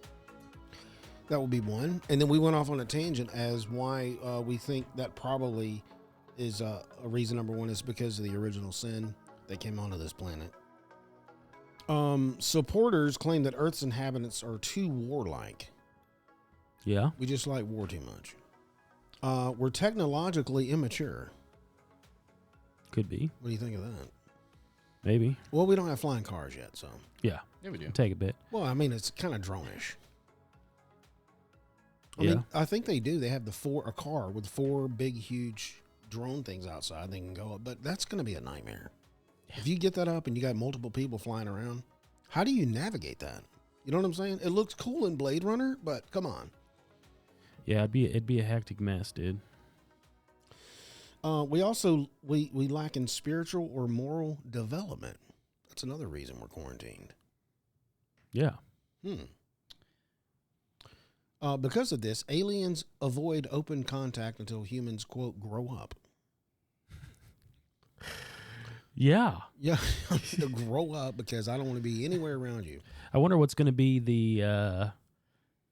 Speaker 5: That would be one. And then we went off on a tangent as why we think that probably is a reason number one is because of the original sin that came onto this planet. Supporters claim that Earth's inhabitants are too warlike.
Speaker 6: Yeah.
Speaker 5: We just like war too much. We're technologically immature.
Speaker 6: Could be.
Speaker 5: What do you think of that?
Speaker 6: Maybe.
Speaker 5: Well, we don't have flying cars yet, so.
Speaker 6: Yeah.
Speaker 7: Yeah, we do.
Speaker 6: Take a bit.
Speaker 5: Well, I mean, it's kind of drone-ish. I
Speaker 6: Yeah.
Speaker 5: mean, I think they do. They have a car with 4 big, huge drone things outside. They can go up, but that's going to be a nightmare. If you get that up and you got multiple people flying around, how do you navigate that? You know what I'm saying? It looks cool in Blade Runner, but come on.
Speaker 6: Yeah, it'd be a hectic mess, dude.
Speaker 5: We also we lack in spiritual or moral development. That's another reason we're quarantined.
Speaker 6: Yeah.
Speaker 5: Because of this, aliens avoid open contact until humans, quote, grow up.
Speaker 6: Yeah.
Speaker 5: Yeah, to grow up because I don't want to be anywhere around you.
Speaker 6: I wonder what's going to be the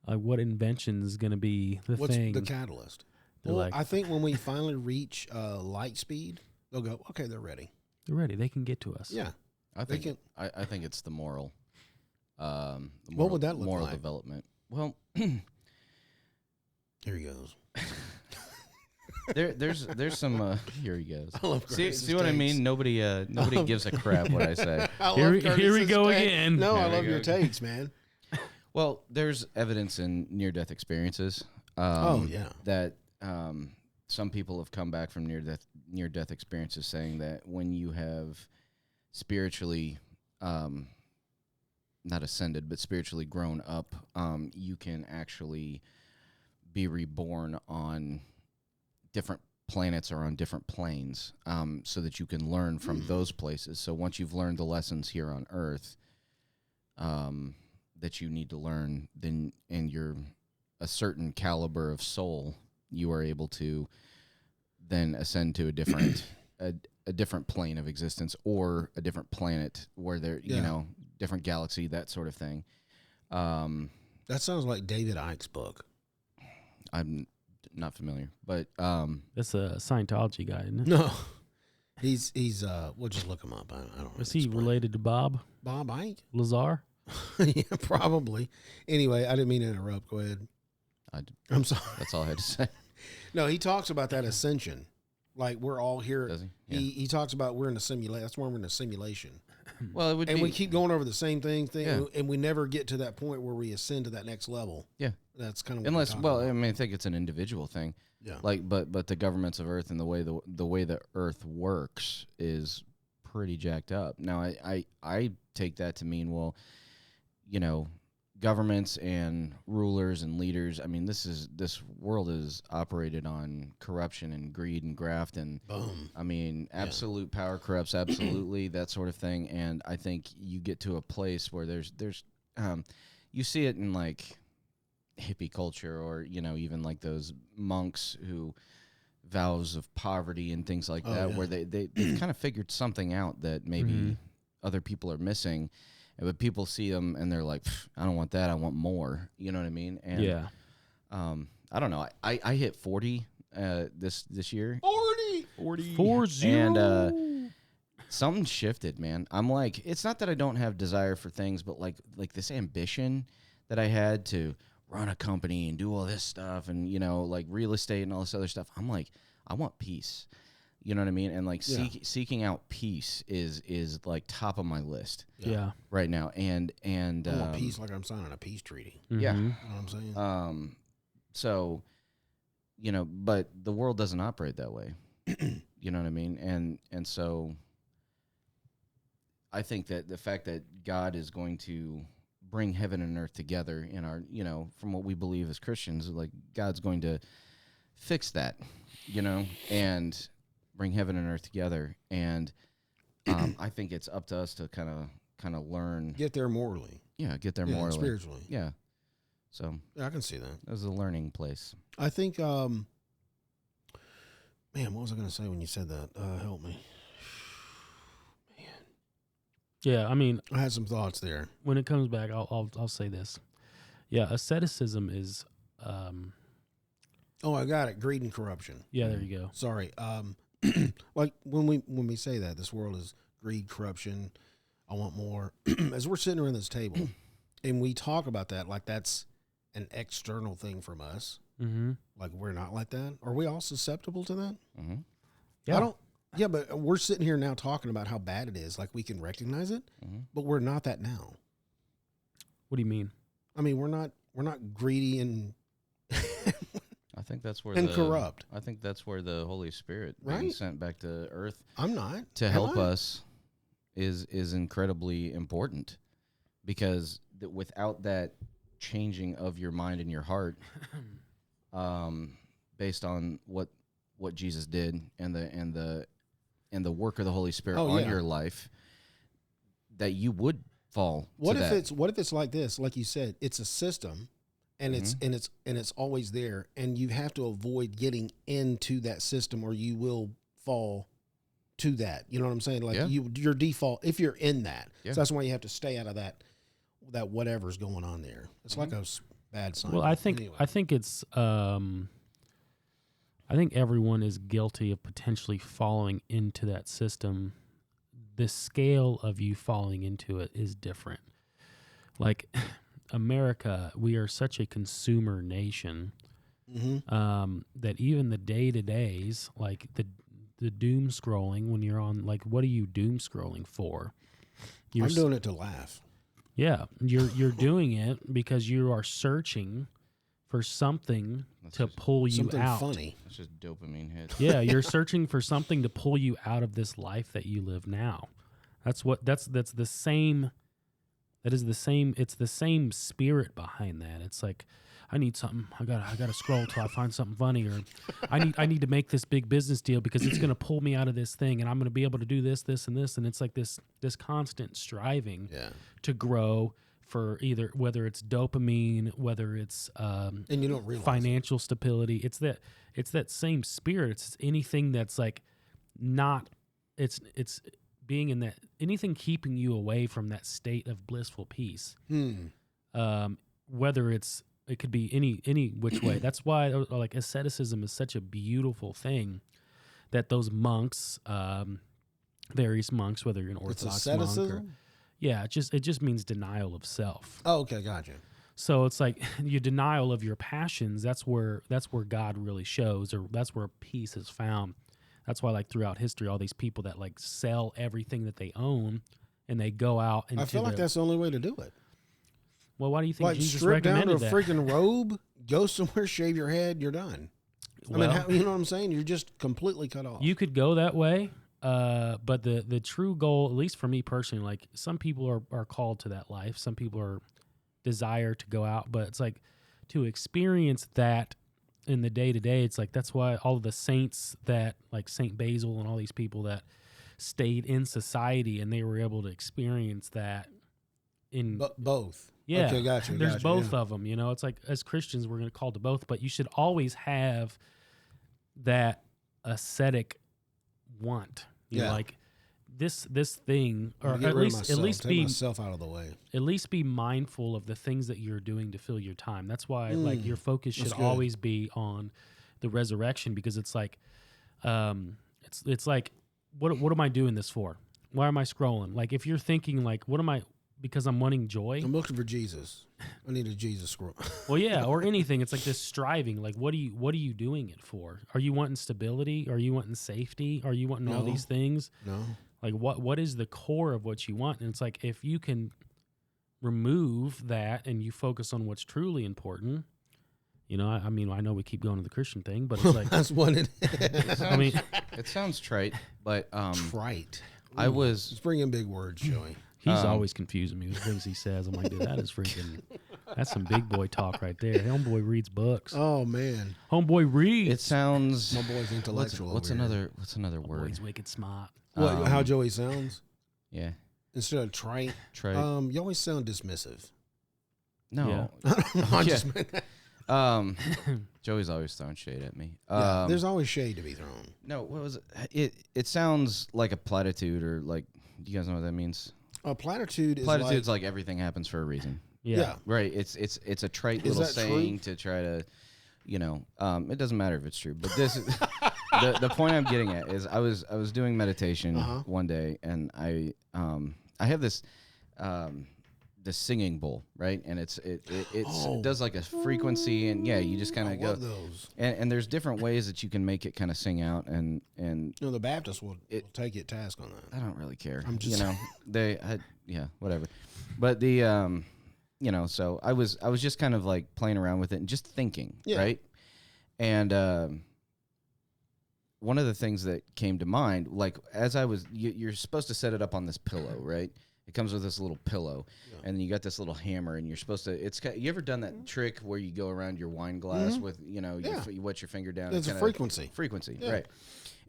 Speaker 6: what invention is going to be the
Speaker 5: What's
Speaker 6: thing.
Speaker 5: the catalyst?
Speaker 6: They're
Speaker 5: Well,
Speaker 6: like-
Speaker 5: I think when we finally reach light speed, they'll go, okay, they're ready.
Speaker 6: They're ready. They can get to us.
Speaker 5: Yeah.
Speaker 7: I
Speaker 5: They
Speaker 7: think I think it's the moral.
Speaker 5: What would that look
Speaker 7: moral
Speaker 5: like?
Speaker 7: development? Well,
Speaker 5: Here he goes.
Speaker 7: there's some. Here he goes.
Speaker 5: I love
Speaker 7: See
Speaker 5: Curtis's
Speaker 7: what I
Speaker 5: takes.
Speaker 7: mean? Nobody gives a crap what I say.
Speaker 5: I
Speaker 6: Here
Speaker 5: love
Speaker 6: we
Speaker 5: Curtis's
Speaker 6: go
Speaker 5: take.
Speaker 6: again.
Speaker 5: No, I
Speaker 7: There we
Speaker 5: love
Speaker 7: go
Speaker 5: your
Speaker 7: again.
Speaker 5: takes, man.
Speaker 7: Well, there's evidence in near-death experiences.
Speaker 5: Oh, yeah.
Speaker 7: That some people have come back from near-death experiences saying that when you have spiritually, not ascended, but spiritually grown up, you can actually be reborn on different planets or on different planes, so that you can learn from those places. So once you've learned the lessons here on Earth, that you need to learn, then and you're a certain caliber of soul, you are able to then ascend to a different a different plane of existence or a different planet where there different galaxy, that sort of thing.
Speaker 5: That sounds like David Icke's book.
Speaker 7: I'm not familiar, but
Speaker 6: That's a Scientology guy, isn't it?
Speaker 5: No. He's we'll just look him up. I don't know.
Speaker 6: Is he related to Bob
Speaker 5: Bob Ike?
Speaker 6: Lazar?
Speaker 5: Yeah, probably. Anyway, I didn't mean to interrupt. Go ahead. I'm sorry.
Speaker 7: That's all I had to say.
Speaker 5: No, he talks about that ascension. Like we're all here.
Speaker 7: Does he? Yeah.
Speaker 5: He talks about we're in a simulation. That's why we're in a simulation.
Speaker 7: Well, it would
Speaker 5: And
Speaker 7: be,
Speaker 5: we keep going over the same thing,
Speaker 7: Yeah.
Speaker 5: and we never get to that point where we ascend to that next level.
Speaker 7: yeah.
Speaker 5: That's kind of what
Speaker 7: Unless,
Speaker 5: we're
Speaker 7: well,
Speaker 5: talking
Speaker 7: I
Speaker 5: about.
Speaker 7: mean, I think it's an individual thing.
Speaker 5: Yeah.
Speaker 7: Like, but the governments of Earth and the way the Earth works is pretty jacked up. Now, I take that to mean, well, governments and rulers and leaders. I mean, this world is operated on corruption and greed and graft and
Speaker 5: Boom.
Speaker 7: I mean, absolute power corrupts absolutely, that sort of thing. And I think you get to a place where there's you see it in like hippie culture or even like those monks who vows of poverty and things like that,
Speaker 5: yeah.
Speaker 7: where they've kind of figured something out that maybe other people are missing. But people see them and they're like, I don't want that. I want more. You know what I mean? And,
Speaker 6: Yeah.
Speaker 7: I don't know. I hit 40 this year.
Speaker 5: 40.
Speaker 6: 40.
Speaker 7: And something shifted, man. I'm like, it's not that I don't have desire for things, but like this ambition that I had to run a company and do all this stuff and, like real estate and all this other stuff. I'm like, I want peace. You know what I mean? And like seeking out peace is like top of my list
Speaker 6: Yeah.
Speaker 7: right now. And
Speaker 5: I want peace like I'm signing a peace treaty.
Speaker 7: yeah.
Speaker 6: Mhm.
Speaker 5: You know what I'm saying?
Speaker 7: So, but the world doesn't operate that way. You know what I mean? And so I think that the fact that God is going to bring heaven and earth together in our, from what we believe as Christians, like God's going to fix that, and bring heaven and earth together. And I think it's up to us to kind of learn.
Speaker 5: Get there morally.
Speaker 7: Yeah, get there
Speaker 5: Yeah,
Speaker 7: morally.
Speaker 5: spiritually.
Speaker 7: Yeah. So
Speaker 5: Yeah, I can see that.
Speaker 7: it was a learning place.
Speaker 5: I think, man, what was I going to say when you said that? Help me.
Speaker 6: Yeah. I mean,
Speaker 5: I had some thoughts there.
Speaker 6: when it comes back, I'll say this. Yeah, asceticism is.
Speaker 5: Oh, I got it. Greed and corruption.
Speaker 6: Yeah, there you go.
Speaker 5: Sorry. Like when we say that this world is greed, corruption, I want more. As we're sitting around this table and we talk about that, like that's an external thing from us.
Speaker 6: Mm-hmm.
Speaker 5: Like we're not like that. Are we all susceptible to that?
Speaker 7: Mm-hmm.
Speaker 6: Yeah.
Speaker 5: I don't. Yeah, but we're sitting here now talking about how bad it is. Like we can recognize it, but we're not that now.
Speaker 6: What do you mean?
Speaker 5: I mean, we're not greedy and
Speaker 7: I think that's where
Speaker 5: and corrupt.
Speaker 7: I think that's where the Holy Spirit being
Speaker 5: Right?
Speaker 7: sent back to earth
Speaker 5: I'm not
Speaker 7: to
Speaker 5: Am
Speaker 7: help
Speaker 5: I?
Speaker 7: us is incredibly important, because without that changing of your mind and your heart, based on what Jesus did and the work of the Holy Spirit on your life, that you would fall.
Speaker 5: What
Speaker 7: to
Speaker 5: if
Speaker 7: that.
Speaker 5: what if it's like this? Like you said, it's a system, and it's always there, and you have to avoid getting into that system, or you will fall to that. You know what I'm saying? Like your default, if you're in that, so that's why you have to stay out of that whatever's going on there. It's like a bad sign.
Speaker 6: Well, I think it's I think everyone is guilty of potentially falling into that system. The scale of you falling into it is different. Like America, we are such a consumer nation that even the day-to-days, like the doom scrolling, when you're on, like, what are you doom scrolling for?
Speaker 5: I'm doing it to laugh.
Speaker 6: Yeah, you're doing it because you are searching for something to pull you
Speaker 5: Something
Speaker 6: out.
Speaker 5: funny.
Speaker 7: It's just dopamine hits.
Speaker 6: Yeah, you're searching for something to pull you out of this life that you live now. That's the same. That is the same. It's the same spirit behind that. It's like, I need something. I gotta scroll till I find something funny, or I need to make this big business deal because it's gonna pull me out of this thing, and I'm gonna be able to do this, and this, and it's like this constant striving to grow for either whether it's dopamine, whether it's
Speaker 5: and you don't realize
Speaker 6: financial stability. It's that same spirit. It's anything that's like not. It's being in that, anything keeping you away from that state of blissful peace. Whether it could be any which way. That's why like asceticism is such a beautiful thing, that those monks, various monks, whether you're an Orthodox monk or, it just means denial of self.
Speaker 5: Oh, okay, gotcha.
Speaker 6: So it's like your denial of your passions. That's where God really shows, or that's where peace is found. That's why, like, throughout history, all these people that like sell everything that they own and they go out and
Speaker 5: I feel like that's the only way to do it.
Speaker 6: Well, why do you think
Speaker 5: Like
Speaker 6: Jesus
Speaker 5: strip down to a
Speaker 6: recommended that?
Speaker 5: freaking robe, go somewhere, shave your head, you're done.
Speaker 6: Well,
Speaker 5: I mean, you know what I'm saying? You're just completely cut off.
Speaker 6: You could go that way, but the true goal, at least for me personally, like some people are called to that life. Some people are desire to go out, but it's like to experience that in the day-to-day. It's like that's why all of the saints that, like Saint Basil and all these people that stayed in society and they were able to experience that in
Speaker 5: both.
Speaker 6: Yeah,
Speaker 5: okay, gotcha.
Speaker 6: There's both of them. You know, it's like as Christians we're going to call to both, but you should always have that ascetic want. You know, like this thing, or at least
Speaker 5: take
Speaker 6: be
Speaker 5: myself out of the way.
Speaker 6: At least be mindful of the things that you're doing to fill your time. That's why like your focus should always be on the resurrection, because it's like it's like what am I doing this for? Why am I scrolling? Like if you're thinking like what am I, because I'm wanting joy.
Speaker 5: I'm looking for Jesus. I need a Jesus scroll.
Speaker 6: Well, yeah, or anything. It's like this striving. Like, what are you doing it for? Are you wanting stability? Are you wanting safety? Are you wanting all these things?
Speaker 5: No.
Speaker 6: Like, what is the core of what you want? And it's like if you can remove that and you focus on what's truly important. You know, I mean, I know we keep going to the Christian thing, but it's like
Speaker 5: that's what it is.
Speaker 6: I mean,
Speaker 7: it sounds trite, but
Speaker 5: trite.
Speaker 7: I was
Speaker 5: Let's bring in big words, Joey.
Speaker 6: He's always confusing me with things he says. I'm like, dude, that is freaking, that's some big boy talk right there. Homeboy reads books.
Speaker 5: Oh man,
Speaker 6: homeboy reads.
Speaker 7: It sounds.
Speaker 5: My boy's intellectual.
Speaker 7: What's another word?
Speaker 6: He's wicked smart.
Speaker 5: How Joey sounds?
Speaker 7: Yeah.
Speaker 5: Instead of trite. You always sound dismissive.
Speaker 7: No.
Speaker 5: Yeah.
Speaker 7: Joey's always throwing shade at me.
Speaker 5: There's always shade to be thrown.
Speaker 7: No, what was it? It sounds like a platitude, or like, do you guys know what that means?
Speaker 5: A platitude is
Speaker 7: Platitude's like everything happens for a reason.
Speaker 6: Yeah.
Speaker 7: Right. It's a trite little saying to try to, you know, it doesn't matter if it's true, but this is the point I'm getting at is I was doing meditation one day, and I have this the singing bowl, right? And it does like a frequency, and you just kind of go.
Speaker 5: Those.
Speaker 7: And there's different ways that you can make it kind of sing out, and
Speaker 5: the Baptists will take you at task on that.
Speaker 7: I don't really care.
Speaker 5: I'm just
Speaker 7: whatever. But the so I was just kind of like playing around with it and just thinking, right? And one of the things that came to mind, like as I was, you're supposed to set it up on this pillow, right? It comes with this little pillow, and then you got this little hammer, and you're supposed to. You ever done that trick where you go around your wine glass with you wet your finger down?
Speaker 5: It's a frequency.
Speaker 7: Right?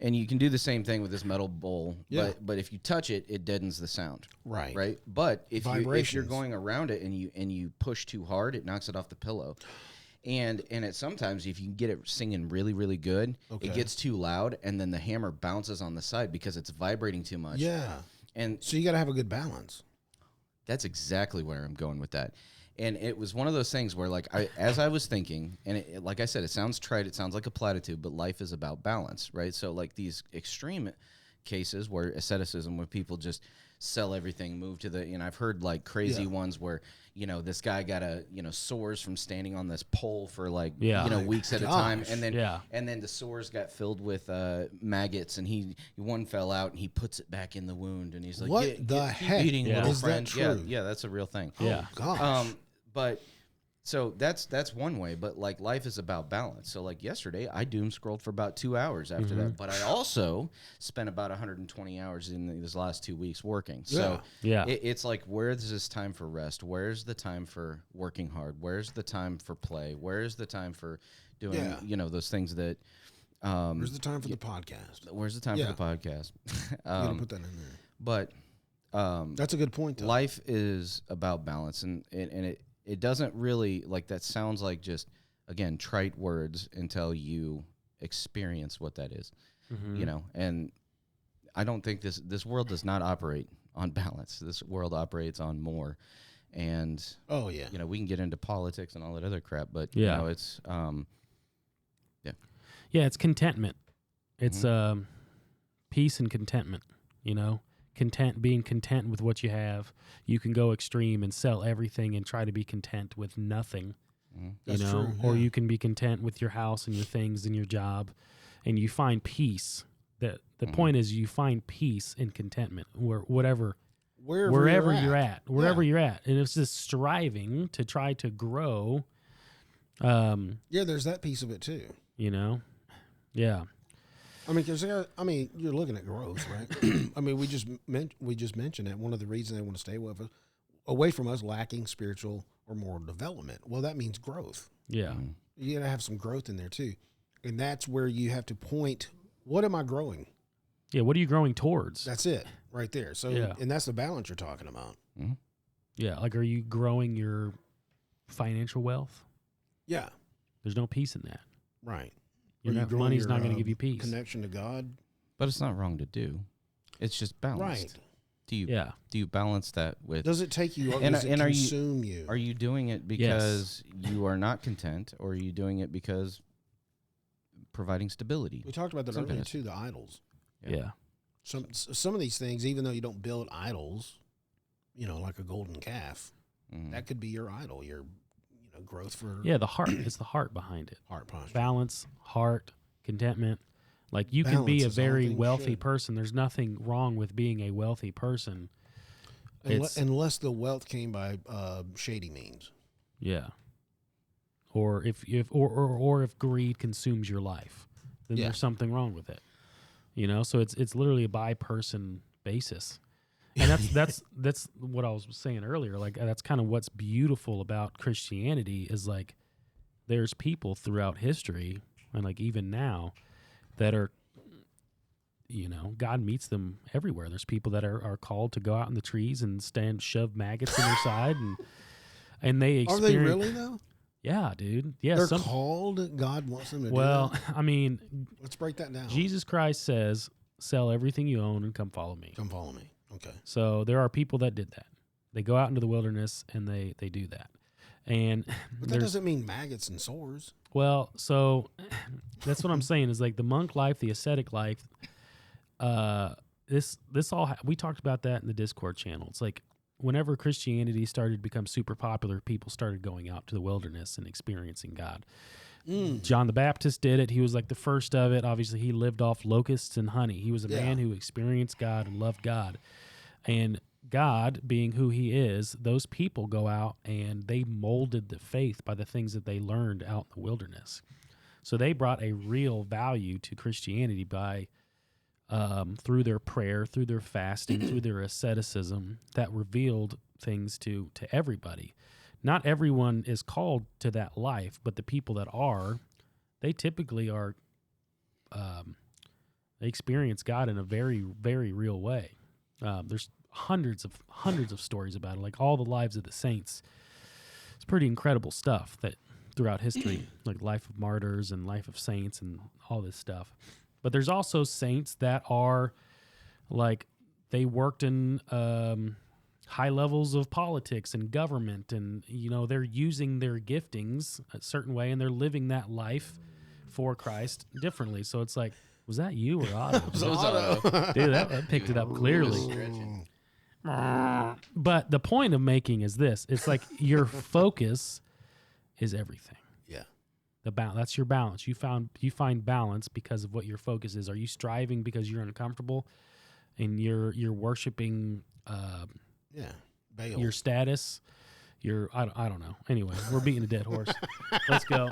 Speaker 7: And you can do the same thing with this metal bowl, but if you touch it, it deadens the sound.
Speaker 5: Right.
Speaker 7: But if you're going around it and you push too hard, it knocks it off the pillow. And sometimes if you can get it singing really, really good, it gets too loud, and then the hammer bounces on the side because it's vibrating too much.
Speaker 5: Yeah.
Speaker 7: And
Speaker 5: so you got to have a good balance.
Speaker 7: That's exactly where I'm going with that. And it was one of those things where, like, as I was thinking, and like I said, it sounds trite, it sounds like a platitude, but life is about balance, right? So, like, these extreme cases where asceticism, where people just sell everything, move to the, I've heard, like, crazy ones where, this guy got sores from standing on this pole for, like, weeks at a time. And then the sores got filled with maggots, and one fell out, and he puts it back in the wound, and he's like,
Speaker 5: what the heck?
Speaker 7: Eating little
Speaker 5: is
Speaker 7: friend.
Speaker 5: that true?
Speaker 7: Yeah, that's a real thing.
Speaker 5: Oh, gosh.
Speaker 7: But so that's one way, but like life is about balance. So like yesterday, I doom scrolled for about 2 hours after that, but I also spent about 120 hours in these last 2 weeks working. So it's like, where's this time for rest? Where's the time for working hard? Where's the time for play? Where's the time for doing those things that
Speaker 5: where's the time for the podcast?
Speaker 7: Where's the time for the podcast?
Speaker 5: You gotta put that in there.
Speaker 7: But
Speaker 5: that's a good point, though.
Speaker 7: Life is about balance, and it doesn't really, like, that sounds like just, again, trite words until you experience what that is, and I don't think this world does not operate on balance. This world operates on more, and we can get into politics and all that other crap, but it's
Speaker 6: it's contentment. It's peace and contentment, being content with what you have. You can go extreme and sell everything and try to be content with nothing,
Speaker 5: That's true,
Speaker 6: or you can be content with your house and your things and your job, and you find peace. The point is, you find peace and contentment wherever you're at, and it's just striving to try to grow.
Speaker 5: There's that piece of it too. I mean, you're looking at growth, right? I mean, we just mentioned that one of the reasons they want to stay away from us lacking spiritual or moral development. Well, that means growth.
Speaker 6: Yeah.
Speaker 5: You got to have some growth in there too. And that's where you have to point, what am I growing?
Speaker 6: Yeah, what are you growing towards?
Speaker 5: That's it right there. So, and that's the balance you're talking about.
Speaker 7: Mm-hmm.
Speaker 6: Yeah, like, are you growing your financial wealth?
Speaker 5: Yeah.
Speaker 6: There's no peace in that.
Speaker 5: Right.
Speaker 6: Money's not going to give you peace.
Speaker 5: Connection to God.
Speaker 7: But it's not wrong to do. It's just balanced.
Speaker 5: Right.
Speaker 7: Do you balance that with?
Speaker 5: Does it take you? Does it consume you?
Speaker 7: Are you doing it because you are not content, or are you doing it because providing stability?
Speaker 5: We talked about that earlier too. The idols.
Speaker 6: Yeah.
Speaker 5: Some of these things, even though you don't build idols, like a golden calf, that could be your idol. Your growth for
Speaker 6: the heart. It's the heart behind it.
Speaker 5: Heart posture.
Speaker 6: Balance, heart, contentment. Like, you
Speaker 5: Balance
Speaker 6: can be a
Speaker 5: is all
Speaker 6: very
Speaker 5: things
Speaker 6: wealthy
Speaker 5: should.
Speaker 6: person. There's nothing wrong with being a wealthy person.
Speaker 5: Unless the wealth came by shady means.
Speaker 6: Yeah. Or if greed consumes your life, then there's something wrong with it. So it's literally a by person basis. And that's what I was saying earlier. Like, that's kind of what's beautiful about Christianity is, like, there's people throughout history and, like, even now that are, God meets them everywhere. There's people that are called to go out in the trees and shove maggots in their side, and they experience.
Speaker 5: Are they really though?
Speaker 6: Yeah, dude. Yeah,
Speaker 5: they're called. God wants them to do that.
Speaker 6: Well, I mean,
Speaker 5: let's break that down.
Speaker 6: Jesus Christ says, "Sell everything you own and come follow me."
Speaker 5: Come follow me. Okay.
Speaker 6: So there are people that did that. They go out into the wilderness and they do that. And
Speaker 5: but that doesn't mean maggots and sores.
Speaker 6: Well, so that's what I'm saying is, like, the monk life, the ascetic life. This all we talked about that in the Discord channel. It's like whenever Christianity started to become super popular, people started going out to the wilderness and experiencing God. John the Baptist did it. He was like the first of it. Obviously, he lived off locusts and honey. He was a man who experienced God and loved God. And God, being who he is, those people go out and they molded the faith by the things that they learned out in the wilderness. So they brought a real value to Christianity by through their prayer, through their fasting, through their asceticism that revealed things to everybody. Not everyone is called to that life, but the people that are, they typically are, they experience God in a very, very real way. There's hundreds of stories about it, like all the lives of the saints. It's pretty incredible stuff that throughout history, like life of martyrs and life of saints and all this stuff. But there's also saints that are like they worked in high levels of politics and government, and they're using their giftings a certain way, and they're living that life for Christ differently. So it's like, was that you or Otto? Dude, that picked it up clearly. But the point of making is this: it's like your focus is everything.
Speaker 5: Yeah.
Speaker 6: That's your balance. You find balance because of what your focus is. Are you striving because you're uncomfortable and you're worshiping
Speaker 5: Bail.
Speaker 6: your status? I don't know. Anyway, we're beating a dead horse. Let's go.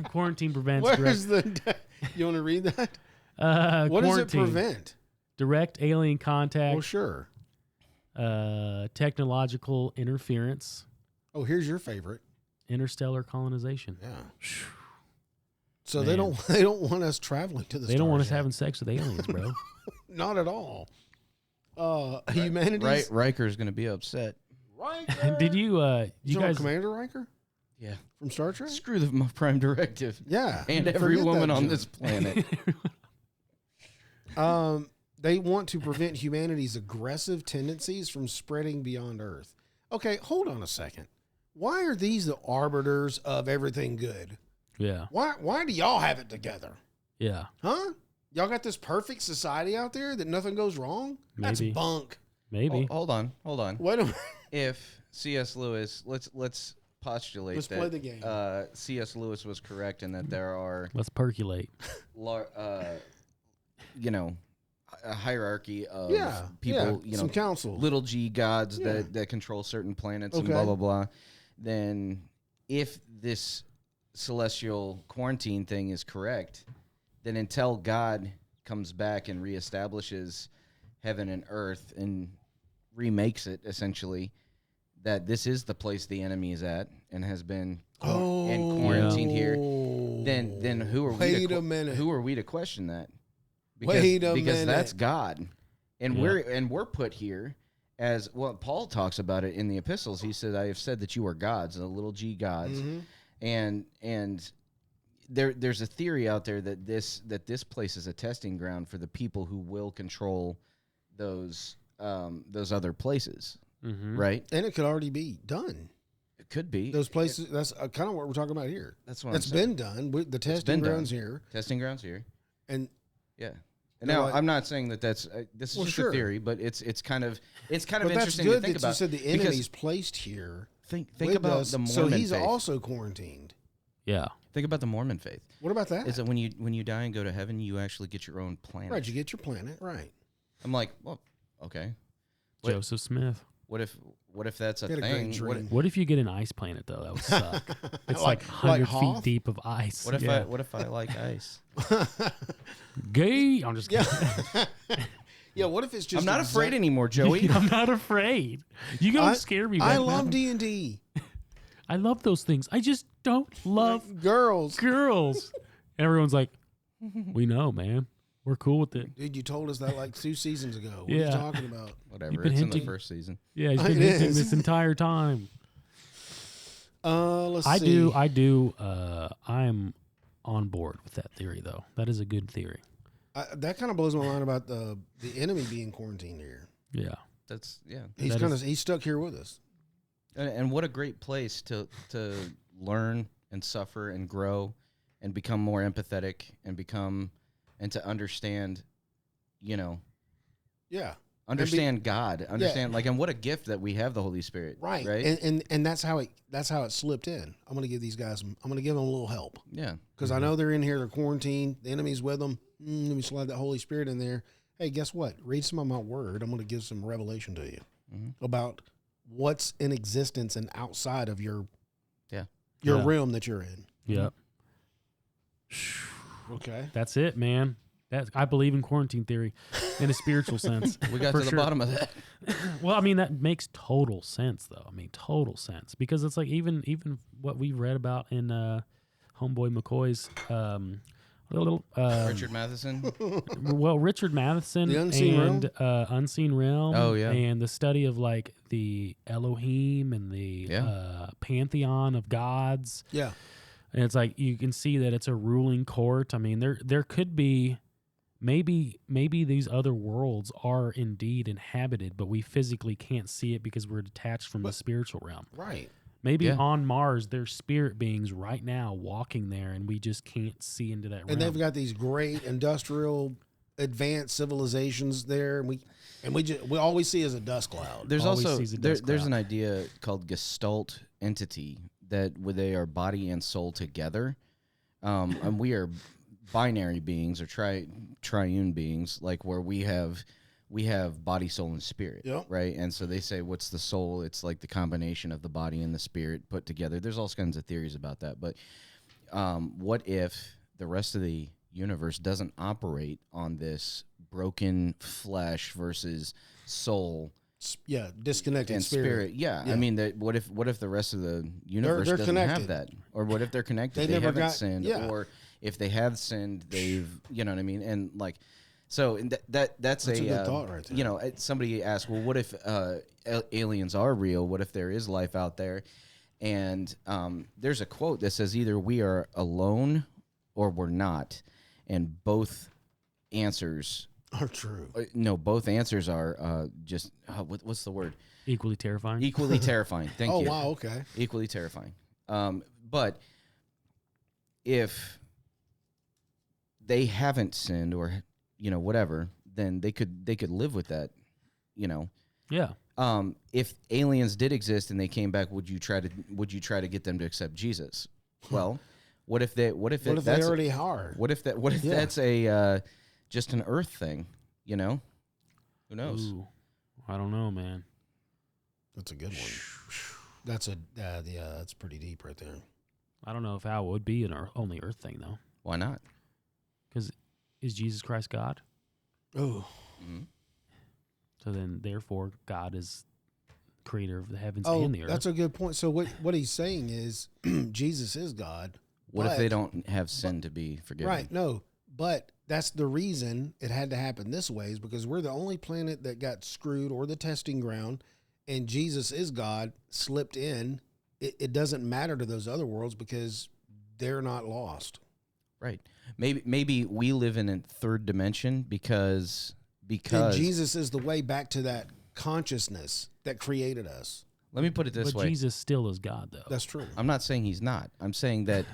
Speaker 6: Quarantine prevents
Speaker 5: Where's you want to read that? What does it prevent?
Speaker 6: Direct alien contact.
Speaker 5: Well, sure.
Speaker 6: Technological interference.
Speaker 5: Oh, here's your favorite.
Speaker 6: Interstellar colonization.
Speaker 5: Yeah. So they don't want us traveling to the stars.
Speaker 6: They don't want us having sex with aliens, bro.
Speaker 5: Not at all. Humanities.
Speaker 7: Riker's going to be upset.
Speaker 5: Riker.
Speaker 6: Did you guys
Speaker 5: Commander Riker?
Speaker 7: Yeah.
Speaker 5: From Star Trek?
Speaker 7: Screw the Prime Directive.
Speaker 5: Yeah.
Speaker 7: And every woman on this planet.
Speaker 5: They want to prevent humanity's aggressive tendencies from spreading beyond Earth. Okay, hold on a second. Why are these the arbiters of everything good?
Speaker 6: Yeah.
Speaker 5: Why do y'all have it together?
Speaker 6: Yeah.
Speaker 5: Huh? Y'all got this perfect society out there that nothing goes wrong?
Speaker 6: Maybe.
Speaker 5: That's bunk.
Speaker 6: Maybe.
Speaker 7: Hold on.
Speaker 5: Wait a minute.
Speaker 7: If C.S. Lewis, let's postulate
Speaker 5: Let's
Speaker 7: that
Speaker 5: play the game.
Speaker 7: C.S. Lewis was correct in that there are,
Speaker 6: Let's percolate.
Speaker 7: a hierarchy of
Speaker 5: people,
Speaker 7: people,
Speaker 5: some council,
Speaker 7: little g gods that control certain planets and blah, blah, blah. Then if this celestial quarantine thing is correct, then until God comes back and reestablishes heaven and earth and remakes it, essentially, that this is the place the enemy is at and has been quarantined here, then who are who are we to question that? Because that's God, and we're put here as well. Paul talks about it in the epistles. He said, "I have said that you are gods, the little g gods," and there's a theory out there that this place is a testing ground for the people who will control those other places, right?
Speaker 5: And it could already be done.
Speaker 7: It could be
Speaker 5: those places. That's kind of what we're talking about here.
Speaker 7: That's what
Speaker 5: that's been done. The testing grounds here.
Speaker 7: Testing grounds here,
Speaker 5: and
Speaker 7: yeah. Now, I'm not saying that that's this is just a theory, but it's kind of interesting to think about.
Speaker 5: You said the enemy's placed here.
Speaker 7: Think about the Mormon
Speaker 5: so he's
Speaker 7: faith.
Speaker 5: also quarantined.
Speaker 6: Yeah.
Speaker 7: Think about the Mormon faith.
Speaker 5: What about that?
Speaker 7: Is that when you die and go to heaven, you actually get your own planet?
Speaker 5: Right, you get your planet. Right.
Speaker 7: I'm like, well, okay.
Speaker 6: Joseph Smith.
Speaker 7: What if that's a thing?
Speaker 6: What if you get an ice planet though? That would suck. It's like 100 feet deep of ice.
Speaker 7: What if I like ice?
Speaker 6: Gay. I'm just kidding.
Speaker 5: Yeah. What if it's just?
Speaker 7: I'm not afraid anymore, Joey.
Speaker 6: I'm not afraid. You gonna scare me.
Speaker 5: I love D&D.
Speaker 6: I love those things. I just don't love
Speaker 5: girls.
Speaker 6: Everyone's like, we know, man. We're cool with it.
Speaker 5: Dude, you told us that like 2 seasons ago. What are you talking about?
Speaker 7: Whatever. It's in the first season.
Speaker 6: Yeah, he's been hinting this entire time.
Speaker 5: Let's see.
Speaker 6: I do. I'm on board with that theory, though. That is a good theory.
Speaker 5: That kind of blows my mind about the enemy being quarantined here.
Speaker 6: Yeah.
Speaker 5: He's stuck here with us.
Speaker 7: And what a great place to learn and suffer and grow and become more empathetic and to understand,
Speaker 5: Yeah.
Speaker 7: understand God, understand like, and what a gift that we have the Holy Spirit,
Speaker 5: right?
Speaker 7: Right,
Speaker 5: and that's how it slipped in. I'm going to give these guys, I'm going to give them a little help,
Speaker 7: yeah,
Speaker 5: because I know they're in here, they're quarantined, the enemy's with them. Let me slide that Holy Spirit in there. Hey, guess what? Read some of my word. I'm going to give some revelation to you about what's in existence and outside of your realm that you're in.
Speaker 6: Yep.
Speaker 5: Okay.
Speaker 6: That's it, man. I believe in quarantine theory in a spiritual sense.
Speaker 7: we got to the bottom of that.
Speaker 6: Well, I mean, that makes total sense, though. I mean, total sense, because it's like even what we read about in Homeboy McCoy's
Speaker 7: Richard Matheson.
Speaker 6: Well, Richard Matheson
Speaker 5: The Unseen
Speaker 6: and Unseen Realm.
Speaker 7: Oh, yeah.
Speaker 6: And the study of like the Elohim and the pantheon of gods.
Speaker 5: Yeah.
Speaker 6: And it's like you can see that it's a ruling court. I mean, there could be maybe these other worlds are indeed inhabited, but we physically can't see it because we're detached from the spiritual realm.
Speaker 5: Right.
Speaker 6: Maybe on Mars there's spirit beings right now walking there, and we just can't see into that realm.
Speaker 5: And they've got these great industrial, advanced civilizations there, and we all we see is a dust cloud.
Speaker 7: There's
Speaker 6: Always
Speaker 7: also
Speaker 6: sees a dust
Speaker 7: there's
Speaker 6: cloud.
Speaker 7: an idea called Gestalt entity that where they are body and soul together, and we are binary beings or triune beings, like where we have body, soul, and spirit, right? And so they say, what's the soul? It's like the combination of the body and the spirit put together. There's all kinds of theories about that, but what if the rest of the universe doesn't operate on this broken flesh versus soul?
Speaker 5: Yeah, disconnected
Speaker 7: and
Speaker 5: spirit.
Speaker 7: Yeah, I mean, what if the rest of the universe
Speaker 5: they're
Speaker 7: doesn't
Speaker 5: connected.
Speaker 7: have that, or what if they're connected?
Speaker 5: They never
Speaker 7: haven't
Speaker 5: got-
Speaker 7: sinned,
Speaker 5: yeah.
Speaker 7: or if they have sinned, they've you know what I mean, and like. So and that's a
Speaker 5: good thought right there.
Speaker 7: You know, somebody asked, well, what if aliens are real? What if there is life out there? And there's a quote that says either we are alone or we're not, and both answers
Speaker 5: Are true.
Speaker 7: no, both answers are just what's the word?
Speaker 6: Equally terrifying.
Speaker 7: Equally terrifying. Thank you.
Speaker 5: Oh wow, okay.
Speaker 7: Equally terrifying. But if they haven't sinned or whatever, then they could live with that,
Speaker 6: Yeah.
Speaker 7: If aliens did exist and they came back, would you try to get them to accept Jesus? Well, what if they
Speaker 5: already are?
Speaker 7: What if that's a just an earth thing, Who knows?
Speaker 6: Ooh, I don't know, man.
Speaker 5: That's a good one. That's pretty deep right there.
Speaker 6: I don't know if how it would be an only earth thing, though.
Speaker 7: Why not?
Speaker 6: Because is Jesus Christ God?
Speaker 5: Oh,
Speaker 6: So then, therefore, God is creator of the heavens
Speaker 5: oh,
Speaker 6: and the earth.
Speaker 5: that's a good point. So what he's saying is Jesus is God.
Speaker 7: What if
Speaker 5: but-
Speaker 7: they don't have sin to be forgiven?
Speaker 5: Right. No, but that's the reason it had to happen this way is because we're the only planet that got screwed or the testing ground, and Jesus is God slipped in. It doesn't matter to those other worlds because they're not lost.
Speaker 7: Right. Maybe we live in a third dimension because
Speaker 5: And Jesus is the way back to that consciousness that created us.
Speaker 7: let me put it this
Speaker 6: but
Speaker 7: way.
Speaker 6: Jesus still is God, though.
Speaker 5: That's true.
Speaker 7: I'm not saying he's not. I'm saying that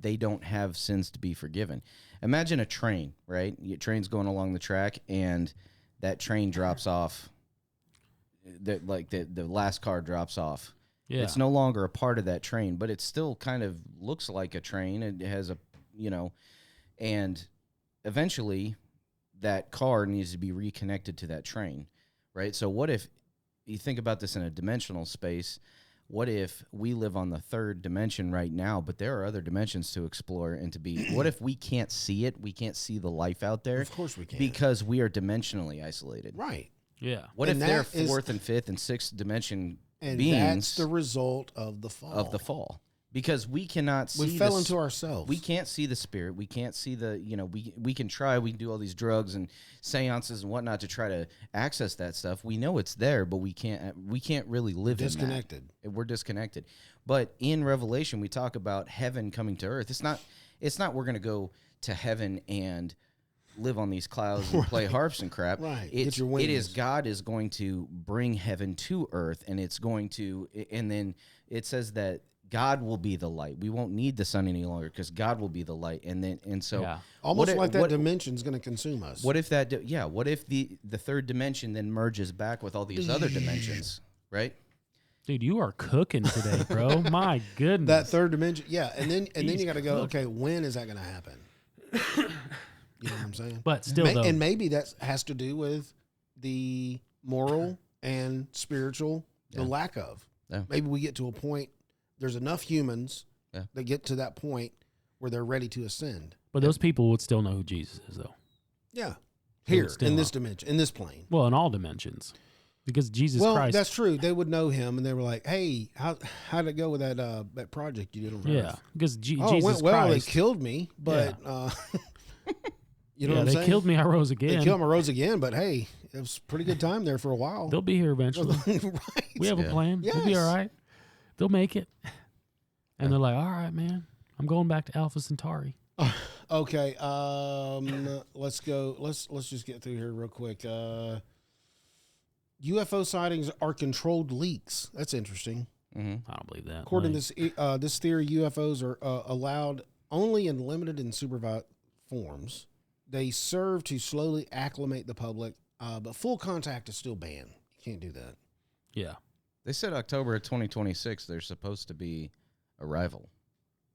Speaker 7: they don't have sins to be forgiven. Imagine a train, right? Your train's going along the track and that train drops off. The last car drops off.
Speaker 6: Yeah.
Speaker 7: It's no longer a part of that train, but it still kind of looks like a train. It has a, and eventually that car needs to be reconnected to that train, right? So what if you think about this in a dimensional space? What if we live on the third dimension right now, but there are other dimensions to explore and to be? What if we can't see it? We can't see the life out there?
Speaker 5: Of course we can.
Speaker 7: Because we are dimensionally isolated.
Speaker 5: Right.
Speaker 6: Yeah.
Speaker 7: What
Speaker 5: And
Speaker 7: if they're
Speaker 5: that is-
Speaker 7: fourth and fifth and sixth dimension
Speaker 5: And
Speaker 7: beings
Speaker 5: that's the result of the fall.
Speaker 7: of the fall? Because we cannot see.
Speaker 5: We fell
Speaker 7: this-
Speaker 5: into ourselves.
Speaker 7: We can't see the spirit. We can't see the. We can try. We can do all these drugs and seances and whatnot to try to access that stuff. We know it's there, but we can't. We can't really live in that.
Speaker 5: Disconnected.
Speaker 7: We're disconnected. But in Revelation, we talk about heaven coming to earth. It's not. We're going to go to heaven and live on these clouds and play harps and crap.
Speaker 5: Right.
Speaker 7: It's,
Speaker 5: Get your
Speaker 7: it is
Speaker 5: wings.
Speaker 7: God is going to bring heaven to earth, and it's going to, and then it says that God will be the light. We won't need the sun any longer because God will be the light. And so
Speaker 6: Yeah.
Speaker 5: Almost like that dimension's going to consume us.
Speaker 7: what if that? What if the third dimension then merges back with all these other dimensions, right?
Speaker 6: Dude, you are cooking today, bro. My goodness.
Speaker 5: That third dimension, yeah, and then
Speaker 6: He's
Speaker 5: you got to go.
Speaker 6: cooking.
Speaker 5: Okay, when is that going to happen? You know what I'm saying?
Speaker 6: But still, though,
Speaker 5: and maybe that has to do with the moral and spiritual, the lack of.
Speaker 7: Yeah.
Speaker 5: Maybe we get to a point. There's enough humans
Speaker 7: Yeah.
Speaker 5: that get to that point where they're ready to ascend.
Speaker 6: but those people would still know who Jesus is, though.
Speaker 5: Yeah,
Speaker 6: They would
Speaker 5: here
Speaker 6: still
Speaker 5: in this
Speaker 6: know.
Speaker 5: dimension, in this plane.
Speaker 6: Well, in all dimensions, because Jesus
Speaker 5: Well,
Speaker 6: Christ.
Speaker 5: that's true. They would know him, and they were like, "Hey, how'd it go with that project you did on
Speaker 6: yeah,
Speaker 5: Earth?"
Speaker 6: because
Speaker 5: Oh, it
Speaker 6: Jesus
Speaker 5: went well.
Speaker 6: Christ.
Speaker 5: They killed me, but you know what I'm
Speaker 6: they
Speaker 5: saying?
Speaker 6: killed me. I rose
Speaker 5: They
Speaker 6: again.
Speaker 5: killed me, I rose again. But hey, it was a pretty good time there for a while.
Speaker 6: They'll be here eventually.
Speaker 5: right.
Speaker 6: We have a plan. We'll be
Speaker 5: Yes.
Speaker 6: all right. They'll make it. And they're like, all right, man. I'm going back to Alpha Centauri.
Speaker 5: Okay. Let's go. Let's just get through here real quick. UFO sightings are controlled leaks. That's interesting.
Speaker 6: I don't believe that.
Speaker 5: According
Speaker 6: Like,
Speaker 5: to this theory, UFOs are allowed only in limited and supervised forms. They serve to slowly acclimate the public, but full contact is still banned. You can't do that.
Speaker 6: yeah.
Speaker 7: They said October of 2026. There's supposed to be arrival.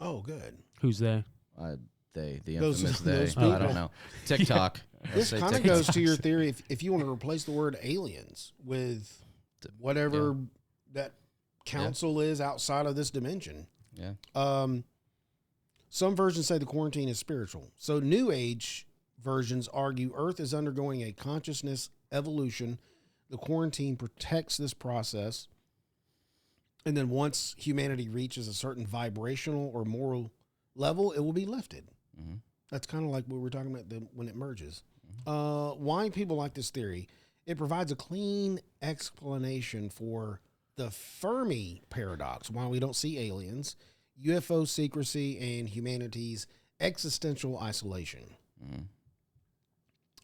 Speaker 5: Oh, good.
Speaker 6: Who's they?
Speaker 7: The
Speaker 5: Those-
Speaker 7: infamous
Speaker 5: those
Speaker 7: they. I
Speaker 5: people.
Speaker 7: don't know. TikTok.
Speaker 5: This
Speaker 7: Say
Speaker 5: kind of
Speaker 7: TikTok.
Speaker 5: goes to your theory. If you want to replace the word aliens with whatever that council is outside of this dimension.
Speaker 7: Yeah.
Speaker 5: Some versions say the quarantine is spiritual. So New Age versions argue Earth is undergoing a consciousness evolution. The quarantine protects this process. And then once humanity reaches a certain vibrational or moral level, it will be lifted.
Speaker 7: Mm-hmm.
Speaker 5: That's kind of like what we were talking about when it merges. Why people like this theory? It provides a clean explanation for the Fermi Paradox, why we don't see aliens, UFO secrecy, and humanity's existential isolation.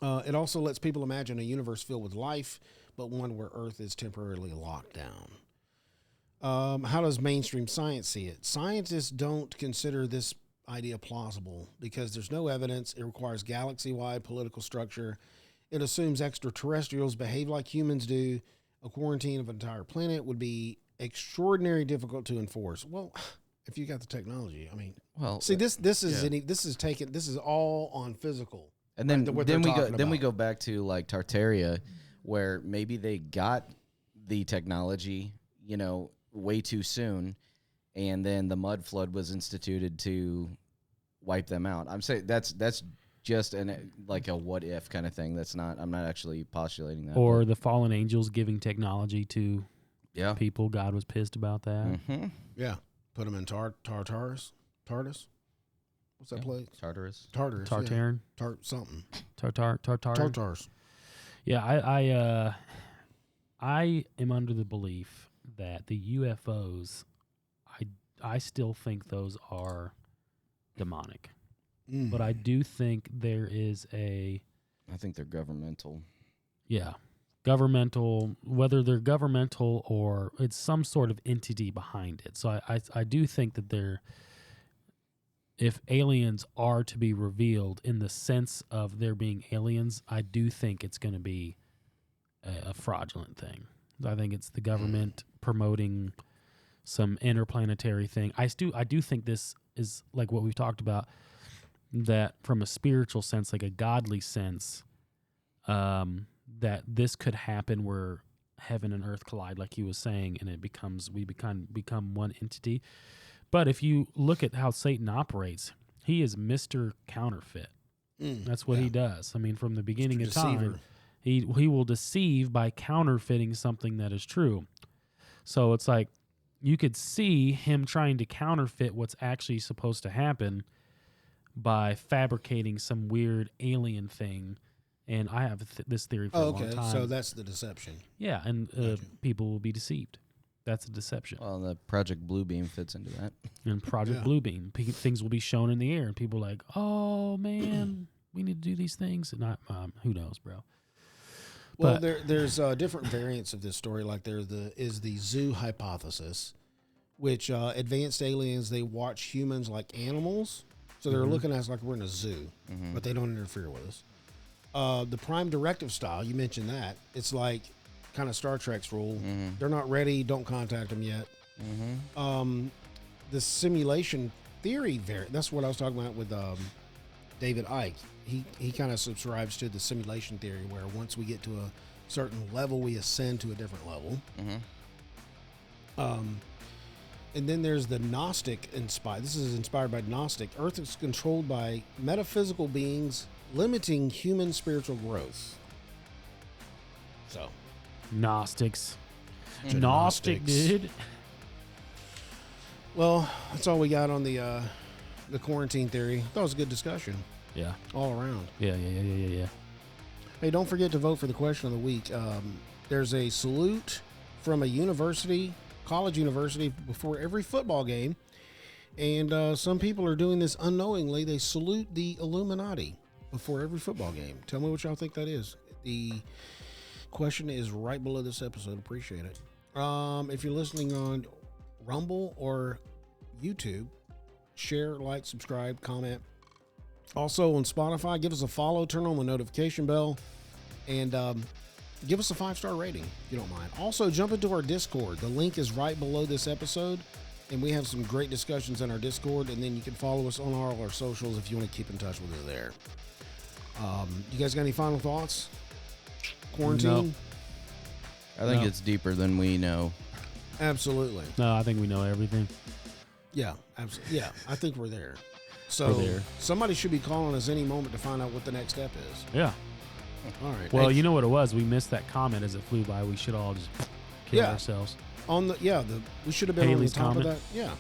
Speaker 5: It also lets people imagine a universe filled with life, but one where Earth is temporarily locked down. How does mainstream science see it? Scientists don't consider this idea plausible because there's no evidence. It requires galaxy-wide political structure. It assumes extraterrestrials behave like humans do. A quarantine of an entire planet would be extraordinarily difficult to enforce. Well, if you got the technology, I mean,
Speaker 7: Well,
Speaker 5: see this is all on physical.
Speaker 7: And then
Speaker 5: what
Speaker 7: then
Speaker 5: they're
Speaker 7: we go
Speaker 5: talking
Speaker 7: then we
Speaker 5: about.
Speaker 7: go back to like Tartaria, where maybe they got the technology, way too soon, and then the mud flood was instituted to wipe them out. I'm saying that's just like a what if kind of thing. I'm not actually postulating that.
Speaker 6: Or the fallen angels giving technology to
Speaker 7: yeah.
Speaker 6: people. God was pissed about that.
Speaker 7: Mm-hmm.
Speaker 5: Yeah, put them in Tartarus. What's that place?
Speaker 7: Tartarus.
Speaker 5: Tartarus. yeah.
Speaker 6: Tartarin.
Speaker 5: Something.
Speaker 6: Tartars. Yeah, I am under the belief that the UFOs, I still think those are demonic. But I do think there is
Speaker 7: I think they're governmental.
Speaker 6: governmental, whether they're governmental or it's some sort of entity behind it. So I do think that if aliens are to be revealed in the sense of there being aliens, I do think it's going to be a fraudulent thing. I think it's the government promoting some interplanetary thing. I do think this is like what we've talked about, that from a spiritual sense, like a godly sense, that this could happen where heaven and earth collide, like he was saying, and we become one entity. But if you look at how Satan operates, he is Mr. Counterfeit. That's what he does. I mean, from the beginning of time, he will deceive by counterfeiting something that is true. So it's like you could see him trying to counterfeit what's actually supposed to happen by fabricating some weird alien thing. And I have this theory for a long time.
Speaker 5: So that's the deception.
Speaker 6: Yeah, and people will be deceived. That's a deception.
Speaker 7: Well, the Project Bluebeam fits into that.
Speaker 6: And Project Bluebeam, things will be shown in the air, and people are like, oh, man, we need to do these things. And who knows, bro?
Speaker 5: Well,
Speaker 6: But
Speaker 5: there's different variants of this story. Like there is the zoo hypothesis, which advanced aliens, they watch humans like animals. So they're looking at us like we're in a zoo, but they don't interfere with us. The prime directive style, you mentioned that. It's like kind of Star Trek's rule. They're not ready. Don't contact them yet. The simulation theory that's what I was talking about with David Icke. He kind of subscribes to the simulation theory where once we get to a certain level, we ascend to a different level. And then there's the Gnostic inspired. This is inspired by Gnostic. Earth is controlled by metaphysical beings, limiting human spiritual growth. So,
Speaker 6: Gnostics.
Speaker 5: Gnostics.
Speaker 6: Dude.
Speaker 5: Well, that's all we got on the quarantine theory. That was a good discussion
Speaker 6: Yeah.
Speaker 5: all around.
Speaker 6: Yeah.
Speaker 5: Hey, don't forget to vote for the question of the week. There's a salute from a college university before every football game. And some people are doing this unknowingly. They salute the Illuminati before every football game. Tell me what y'all think that is. The question is right below this episode. Appreciate it. If you're listening on Rumble or YouTube, share, like, subscribe, comment. Also on Spotify, give us a follow, turn on the notification bell, and give us a 5-star rating if you don't mind. Also, jump into our Discord. The link is right below this episode, and we have some great discussions in our Discord, and then you can follow us on all our socials if you want to keep in touch with us there. You guys got any final thoughts? Quarantine?
Speaker 7: I think
Speaker 6: No.
Speaker 7: it's deeper than we know.
Speaker 5: Absolutely.
Speaker 6: No, I think we know everything.
Speaker 5: Yeah, absolutely. Yeah, I think we're there. So
Speaker 6: We're there.
Speaker 5: somebody should be calling us any moment to find out what the next step is.
Speaker 6: Yeah.
Speaker 5: All right.
Speaker 6: Well,
Speaker 5: Hey,
Speaker 6: you know what it was? We missed that comment as it flew by. We should all just kill
Speaker 5: Yeah.
Speaker 6: ourselves.
Speaker 5: on the we should have been
Speaker 6: Haley's
Speaker 5: on the top
Speaker 6: comment?
Speaker 5: of that. Yeah,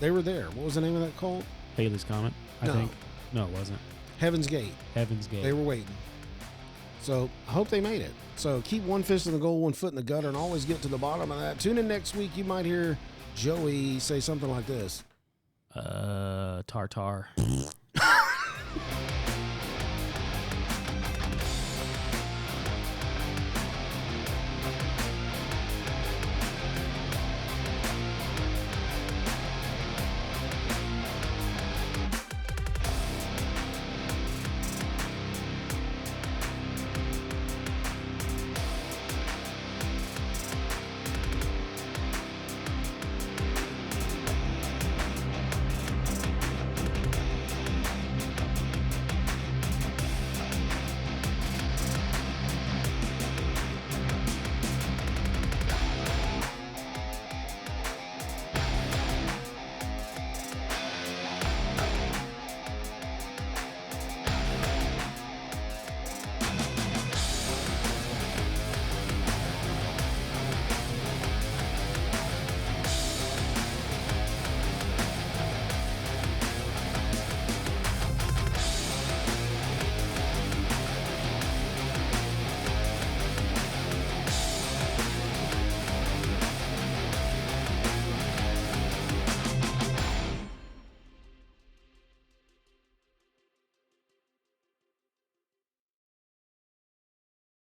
Speaker 5: they were there. What was the name of that cult?
Speaker 6: Haley's comment, I
Speaker 5: No.
Speaker 6: think. No, it wasn't.
Speaker 5: Heaven's Gate.
Speaker 6: Heaven's Gate.
Speaker 5: They were waiting. So I hope they made it. So keep one fist in the goal, one foot in the gutter, and always get to the bottom of that. Tune in next week. You might hear Joey say something like this.
Speaker 6: Tartar.